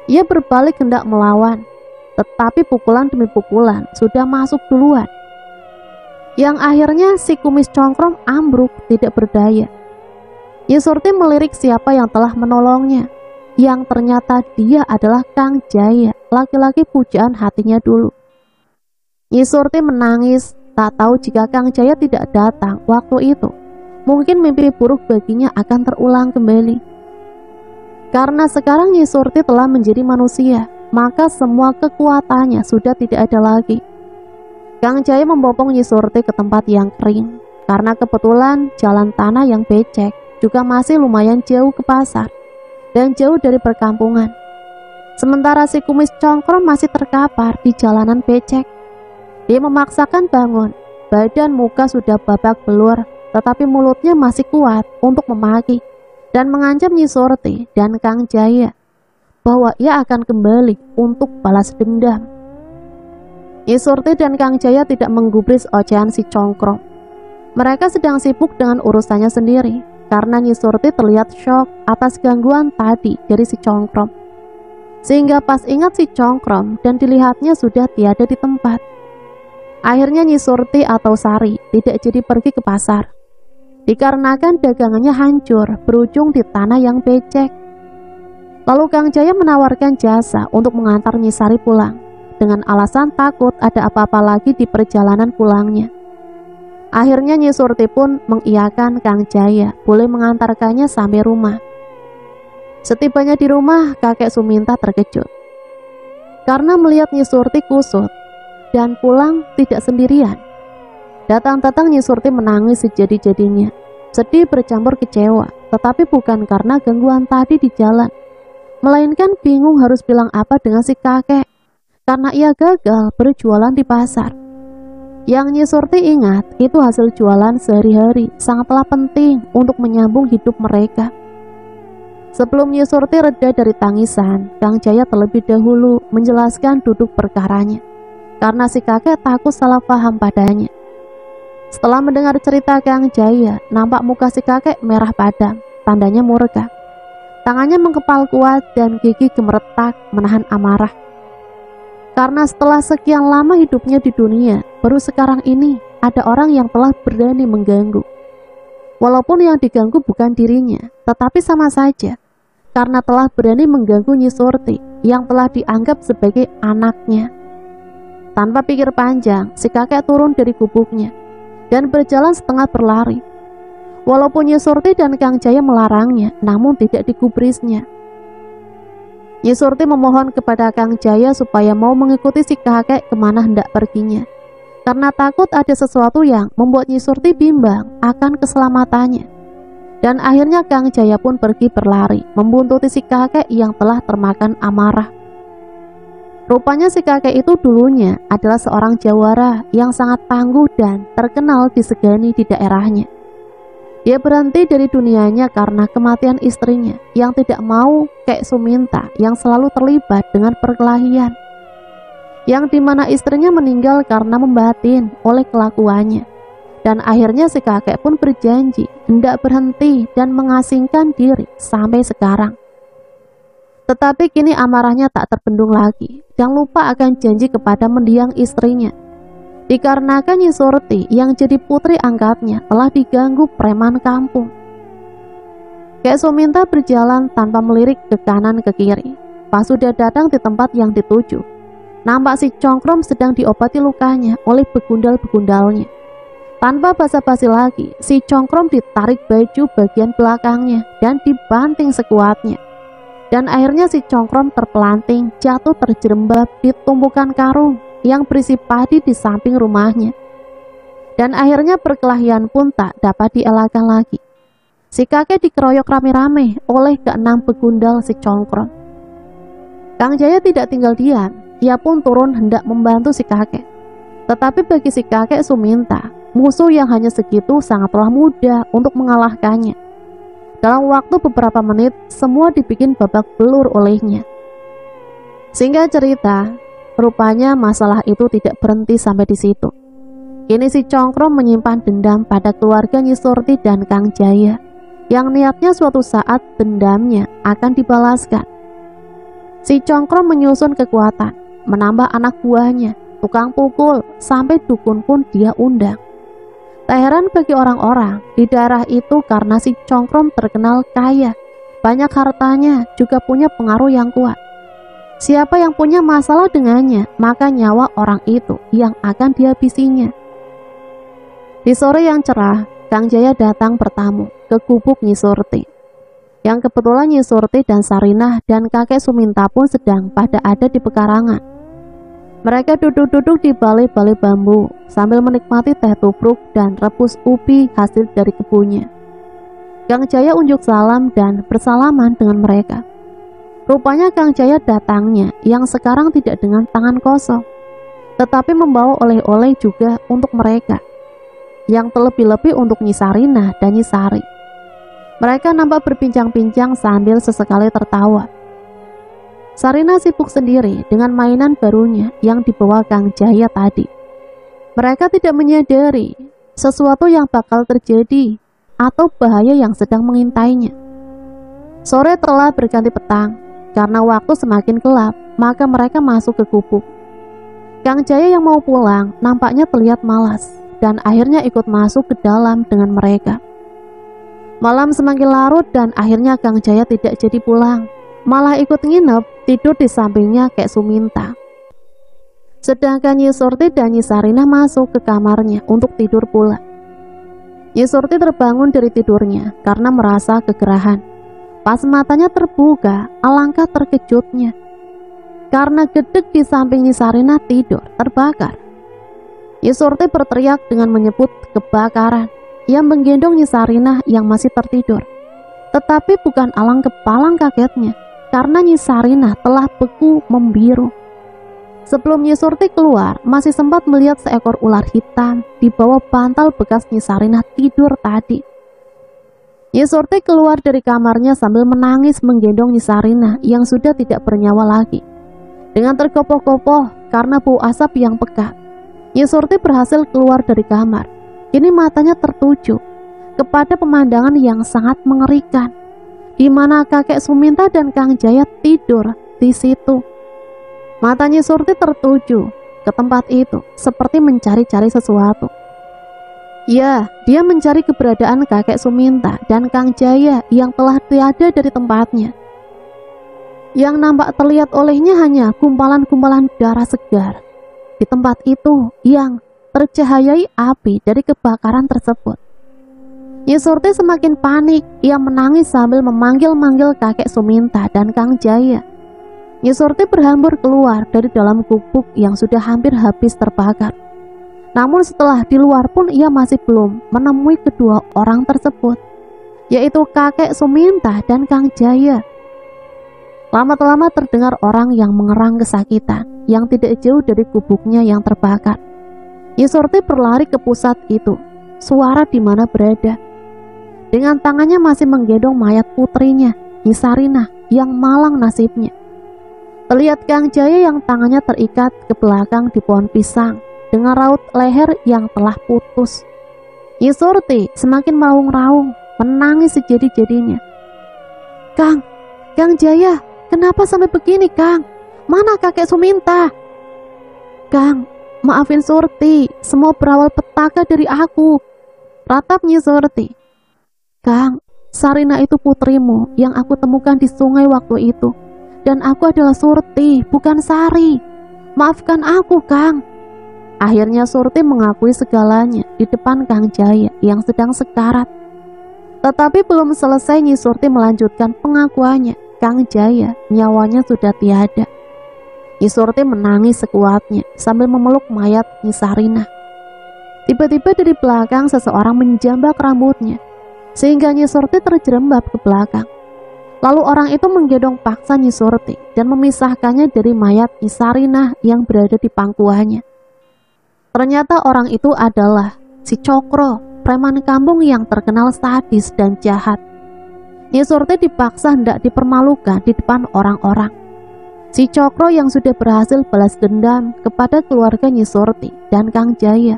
Ia berbalik hendak melawan, tetapi pukulan demi pukulan sudah masuk duluan. Yang akhirnya si kumis congkrong ambruk tidak berdaya. Nyi Surti melirik siapa yang telah menolongnya, yang ternyata dia adalah Kang Jaya, laki-laki pujaan hatinya dulu. Nyi Surti menangis, tak tahu jika Kang Jaya tidak datang waktu itu, mungkin mimpi buruk baginya akan terulang kembali. Karena sekarang Nyi Surti telah menjadi manusia, maka semua kekuatannya sudah tidak ada lagi. Kang Jaya membopong Nyi Surti ke tempat yang kering, karena kebetulan jalan tanah yang becek juga masih lumayan jauh ke pasar dan jauh dari perkampungan. Sementara si kumis congkrong masih terkapar di jalanan becek. Dia memaksakan bangun, badan muka sudah babak belur, tetapi mulutnya masih kuat untuk memaki dan mengancam Nyi Surti dan Kang Jaya bahwa ia akan kembali untuk balas dendam. Nyi Surti dan Kang Jaya tidak menggubris ocehan si congkrong. Mereka sedang sibuk dengan urusannya sendiri, karena Nyi Surti terlihat syok atas gangguan tadi dari si congkrong. Sehingga pas ingat si congkrong dan dilihatnya sudah tiada di tempat, akhirnya Nyi Surti atau Sari tidak jadi pergi ke pasar, dikarenakan dagangannya hancur berujung di tanah yang becek. Lalu Kang Jaya menawarkan jasa untuk mengantar Nyi Sari pulang, dengan alasan takut ada apa-apa lagi di perjalanan pulangnya. Akhirnya Nyi Surti pun mengiyakan Kang Jaya boleh mengantarkannya sampai rumah. Setibanya di rumah, kakek Suminta terkejut karena melihat Nyi Surti kusut dan pulang tidak sendirian. Datang-datang Nyi Surti menangis sejadi-jadinya, sedih bercampur kecewa, tetapi bukan karena gangguan tadi di jalan, melainkan bingung harus bilang apa dengan si kakek, karena ia gagal berjualan di pasar. Yang Nyi Surti ingat, itu hasil jualan sehari-hari sangatlah penting untuk menyambung hidup mereka. Sebelum Nyi Surti reda dari tangisan, Kang Jaya terlebih dahulu menjelaskan duduk perkaranya, karena si kakek takut salah paham padanya. Setelah mendengar cerita Kang Jaya, nampak muka si kakek merah padam, tandanya murka. Tangannya mengepal kuat dan gigi gemeretak menahan amarah. Karena setelah sekian lama hidupnya di dunia, baru sekarang ini ada orang yang telah berani mengganggu. Walaupun yang diganggu bukan dirinya, tetapi sama saja, karena telah berani mengganggu Nyi Surti yang telah dianggap sebagai anaknya. Tanpa pikir panjang, si kakek turun dari gubuknya dan berjalan setengah berlari. Walaupun Nyi Surti dan Kang Jaya melarangnya, namun tidak digubrisnya. Nyi Surti memohon kepada Kang Jaya supaya mau mengikuti si kakek kemana hendak perginya, karena takut ada sesuatu yang membuat Nyi Surti bimbang akan keselamatannya. Dan akhirnya Kang Jaya pun pergi berlari, membuntuti si kakek yang telah termakan amarah. Rupanya si kakek itu dulunya adalah seorang jawara yang sangat tangguh dan terkenal disegani di daerahnya. Dia berhenti dari dunianya karena kematian istrinya yang tidak mau Kek Suminta yang selalu terlibat dengan perkelahian. yang dimana istrinya meninggal karena membatin oleh kelakuannya. Dan akhirnya si kakek pun berjanji hendak berhenti dan mengasingkan diri sampai sekarang. Tetapi kini amarahnya tak terbendung lagi dan lupa akan janji kepada mendiang istrinya. Dikarenakan Nyi Surti yang jadi putri angkatnya telah diganggu preman kampung. Kek Suminta berjalan tanpa melirik ke kanan ke kiri. Pas sudah datang di tempat yang dituju, nampak si Congkrom sedang diobati lukanya oleh begundal-begundalnya. Tanpa basa-basi lagi, si Congkrom ditarik baju bagian belakangnya dan dibanting sekuatnya. Dan akhirnya si Congkrom terpelanting jatuh terjerembab di tumpukan karung yang berisi padi di samping rumahnya. Dan akhirnya perkelahian pun tak dapat dielakkan lagi. Si kakek dikeroyok rame-rame oleh keenam begundal si Congkrom. Kang Jaya tidak tinggal diam, ia pun turun hendak membantu si kakek. Tetapi bagi si kakek Suminta, musuh yang hanya segitu sangatlah mudah untuk mengalahkannya. Dalam waktu beberapa menit, semua dibikin babak belur olehnya. Singkat cerita, rupanya masalah itu tidak berhenti sampai di situ. Kini si Congkrom menyimpan dendam pada keluarga Nyi Surti dan Kang Jaya, yang niatnya suatu saat dendamnya akan dibalaskan. Si Congkrom menyusun kekuatan, menambah anak buahnya, tukang pukul, sampai dukun pun dia undang. Tak heran bagi orang-orang di daerah itu karena si Congkrom terkenal kaya, banyak hartanya, juga punya pengaruh yang kuat. Siapa yang punya masalah dengannya, maka nyawa orang itu yang akan dihabisinya. Di sore yang cerah, Kang Jaya datang bertamu ke gubuk Nyi Surti. Yang kebetulan Nyi Surti dan Sarinah dan kakek Suminta pun sedang pada ada di pekarangan. Mereka duduk-duduk di balai-balai bambu sambil menikmati teh tubruk dan rebus ubi hasil dari kebunnya. Kang Jaya unjuk salam dan bersalaman dengan mereka. Rupanya Kang Jaya datangnya yang sekarang tidak dengan tangan kosong, tetapi membawa oleh-oleh juga untuk mereka, yang terlebih-lebih untuk Nyi Sarinah dan Nyi Sari. Mereka nampak berbincang-bincang sambil sesekali tertawa. Sarinah sibuk sendiri dengan mainan barunya yang dibawa Kang Jaya tadi. Mereka tidak menyadari sesuatu yang bakal terjadi atau bahaya yang sedang mengintainya. Sore telah berganti petang, karena waktu semakin gelap, maka mereka masuk ke gubuk. Kang Jaya yang mau pulang nampaknya terlihat malas dan akhirnya ikut masuk ke dalam dengan mereka. Malam semakin larut dan akhirnya Kang Jaya tidak jadi pulang, malah ikut nginep tidur di sampingnya Kek Suminta. Sedangkan Nyi Surti dan Nyi Sarinah masuk ke kamarnya untuk tidur pula. Nyi Surti terbangun dari tidurnya karena merasa kegerahan. Pas matanya terbuka, alangkah terkejutnya karena gedeg di samping Nyi Sarinah tidur terbakar. Nyi Surti berteriak dengan menyebut kebakaran. Ia menggendong Nyi Sarinah yang masih tertidur. Tetapi bukan alang kepalang kagetnya karena Nyi Sarinah telah beku membiru. Sebelum Nyi Surti keluar, masih sempat melihat seekor ular hitam di bawah bantal bekas Nyi Sarinah tidur tadi. Nyi Surti keluar dari kamarnya sambil menangis menggendong Nyi Sarinah yang sudah tidak bernyawa lagi. Dengan terkopoh-kopoh karena bau asap yang pekat, Nyi Surti berhasil keluar dari kamar. Kini matanya tertuju kepada pemandangan yang sangat mengerikan, di mana kakek Suminta dan Kang Jaya tidur di situ. Matanya Surti tertuju ke tempat itu seperti mencari-cari sesuatu. Ya, dia mencari keberadaan kakek Suminta dan Kang Jaya yang telah tiada dari tempatnya. Yang nampak terlihat olehnya hanya gumpalan-gumpalan darah segar di tempat itu yang tercahayai api dari kebakaran tersebut. Nyi Surti semakin panik, ia menangis sambil memanggil-manggil kakek Suminta dan Kang Jaya. Nyi Surti berhambur keluar dari dalam gubuk yang sudah hampir habis terbakar. Namun setelah di luar pun ia masih belum menemui kedua orang tersebut, yaitu kakek Suminta dan Kang Jaya. Lama-lama terdengar orang yang mengerang kesakitan yang tidak jauh dari gubuknya yang terbakar. Nyi Surti berlari ke pusat itu, suara di mana berada. Dengan tangannya masih menggendong mayat putrinya, Nyi Sarinah, yang malang nasibnya. Terlihat Kang Jaya yang tangannya terikat ke belakang di pohon pisang dengan raut leher yang telah putus. Nyi Surti semakin meraung-raung, menangis sejadi-jadinya. Kang Jaya, kenapa sampai begini Kang? Mana kakek Suminta? Kang, maafin Surti, semua berawal petaka dari aku, ratap Nyi Surti. Kang, Sarina itu putrimu yang aku temukan di sungai waktu itu. Dan aku adalah Surti, bukan Sari. Maafkan aku, Kang. Akhirnya Surti mengakui segalanya di depan Kang Jaya yang sedang sekarat. Tetapi belum selesai Nyi Surti melanjutkan pengakuannya, Kang Jaya nyawanya sudah tiada. Nyi Surti menangis sekuatnya sambil memeluk mayat Nyi Sarina. Tiba-tiba dari belakang seseorang menjambak rambutnya, sehingga Nyi Surti terjerembab ke belakang. Lalu orang itu menggendong paksa Nyi Surti dan memisahkannya dari mayat Nyi Sarinah yang berada di pangkuannya. Ternyata orang itu adalah si Cokro, preman kampung yang terkenal sadis dan jahat. Nyi Surti dipaksa hendak dipermalukan di depan orang-orang. Si Cokro yang sudah berhasil balas dendam kepada keluarga Nyi Surti dan Kang Jaya.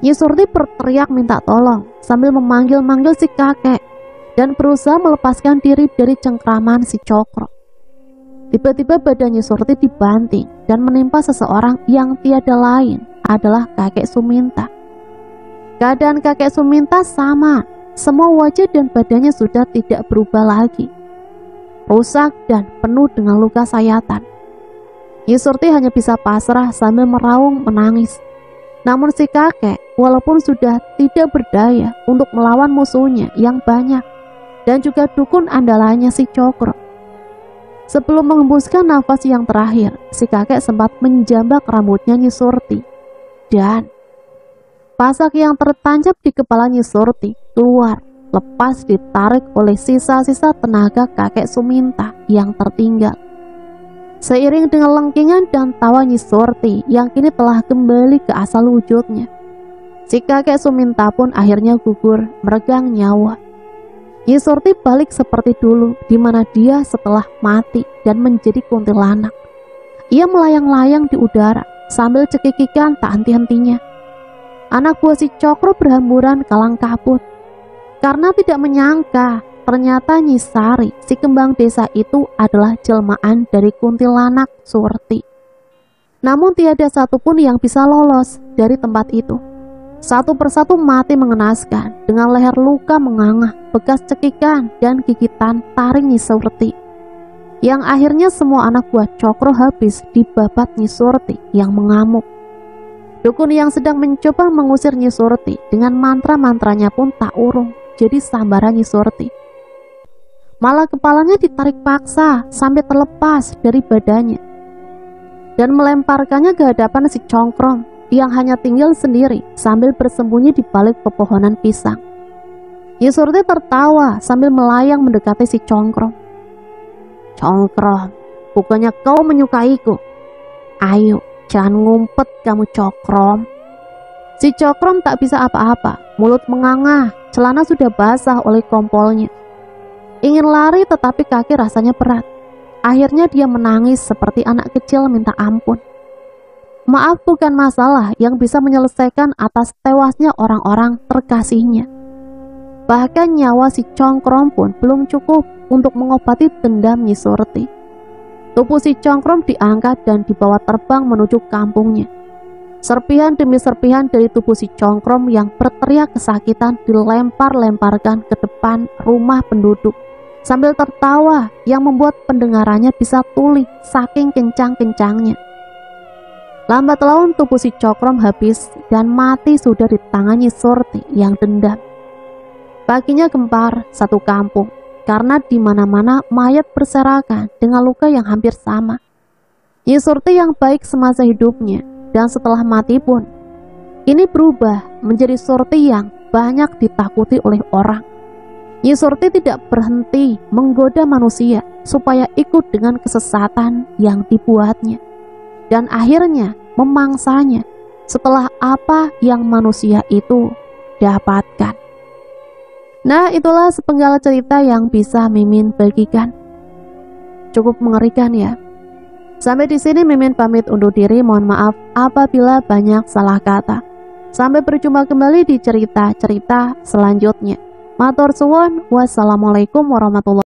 Nyi Surti berteriak minta tolong sambil memanggil-manggil si kakek dan berusaha melepaskan diri dari cengkraman si Cokro. Tiba-tiba badan Nyi Surti dibanting dan menimpa seseorang yang tiada lain adalah kakek Suminta. Keadaan kakek Suminta sama, semua wajah dan badannya sudah tidak berubah lagi, rusak dan penuh dengan luka sayatan. Nyi Surti hanya bisa pasrah sambil meraung menangis. Namun si kakek walaupun sudah tidak berdaya untuk melawan musuhnya yang banyak dan juga dukun andalannya si Cokro. Sebelum menghembuskan nafas yang terakhir, si kakek sempat menjambak rambutnya Nyi Surti. Dan pasak yang tertancap di kepala Nyi Surti keluar, lepas ditarik oleh sisa-sisa tenaga kakek Suminta yang tertinggal. Seiring dengan lengkingan dan tawa Nyi Surti yang kini telah kembali ke asal wujudnya, si kakek Suminta pun akhirnya gugur meregang nyawa. Nyi Surti balik seperti dulu, di mana dia setelah mati dan menjadi kuntilanak. Ia melayang-layang di udara sambil cekikikan tak henti-hentinya. Anak buah si Cokro berhamburan kalang kabut karena tidak menyangka ternyata Nyi Sari, si kembang desa itu adalah jelmaan dari kuntilanak Surti. Namun tiada satupun yang bisa lolos dari tempat itu. Satu persatu mati mengenaskan dengan leher luka menganga, bekas cekikan dan gigitan taring Nyi Surti. Yang akhirnya semua anak buah Cokro habis dibabat Nyi Surti yang mengamuk. Dukun yang sedang mencoba mengusir Nyi Surti dengan mantra-mantranya pun tak urung jadi sambaran Nyi Surti. Malah kepalanya ditarik paksa sampai terlepas dari badannya dan melemparkannya ke hadapan si Congkrong yang hanya tinggal sendiri sambil bersembunyi di balik pepohonan pisang. Nyi Surti tertawa sambil melayang mendekati si Congkrong. Congkrong, bukannya kau menyukaiku? Ayo, jangan ngumpet kamu Cokrom. Si Cokrom tak bisa apa-apa, mulut menganga, celana sudah basah oleh kompolnya. Ingin lari tetapi kaki rasanya berat. Akhirnya dia menangis seperti anak kecil minta ampun. Maaf bukan masalah yang bisa menyelesaikan atas tewasnya orang-orang terkasihnya. Bahkan nyawa si Congkrom pun belum cukup untuk mengobati dendam Nyi Surti. Tubuh si Congkrom diangkat dan dibawa terbang menuju kampungnya. Serpihan demi serpihan dari tubuh si Congkrom yang berteriak kesakitan dilempar-lemparkan ke depan rumah penduduk sambil tertawa yang membuat pendengarannya bisa tuli saking kencang-kencangnya. Lambat laun tubuh si Cokrom habis dan mati sudah di tangan Nyi Surti yang dendam. Paginya gempar satu kampung karena di mana-mana mayat berserakan dengan luka yang hampir sama. Nyi Surti yang baik semasa hidupnya dan setelah mati pun ini berubah menjadi Surti yang banyak ditakuti oleh orang. Nyi Surti tidak berhenti menggoda manusia supaya ikut dengan kesesatan yang dibuatnya. Dan akhirnya memangsanya setelah apa yang manusia itu dapatkan. Nah, itulah sepenggal cerita yang bisa Mimin bagikan. Cukup mengerikan ya. Sampai di sini Mimin pamit undur diri, mohon maaf apabila banyak salah kata. Sampai berjumpa kembali di cerita-cerita selanjutnya. Matur suwun, wassalamualaikum warahmatullahi wabarakatuh.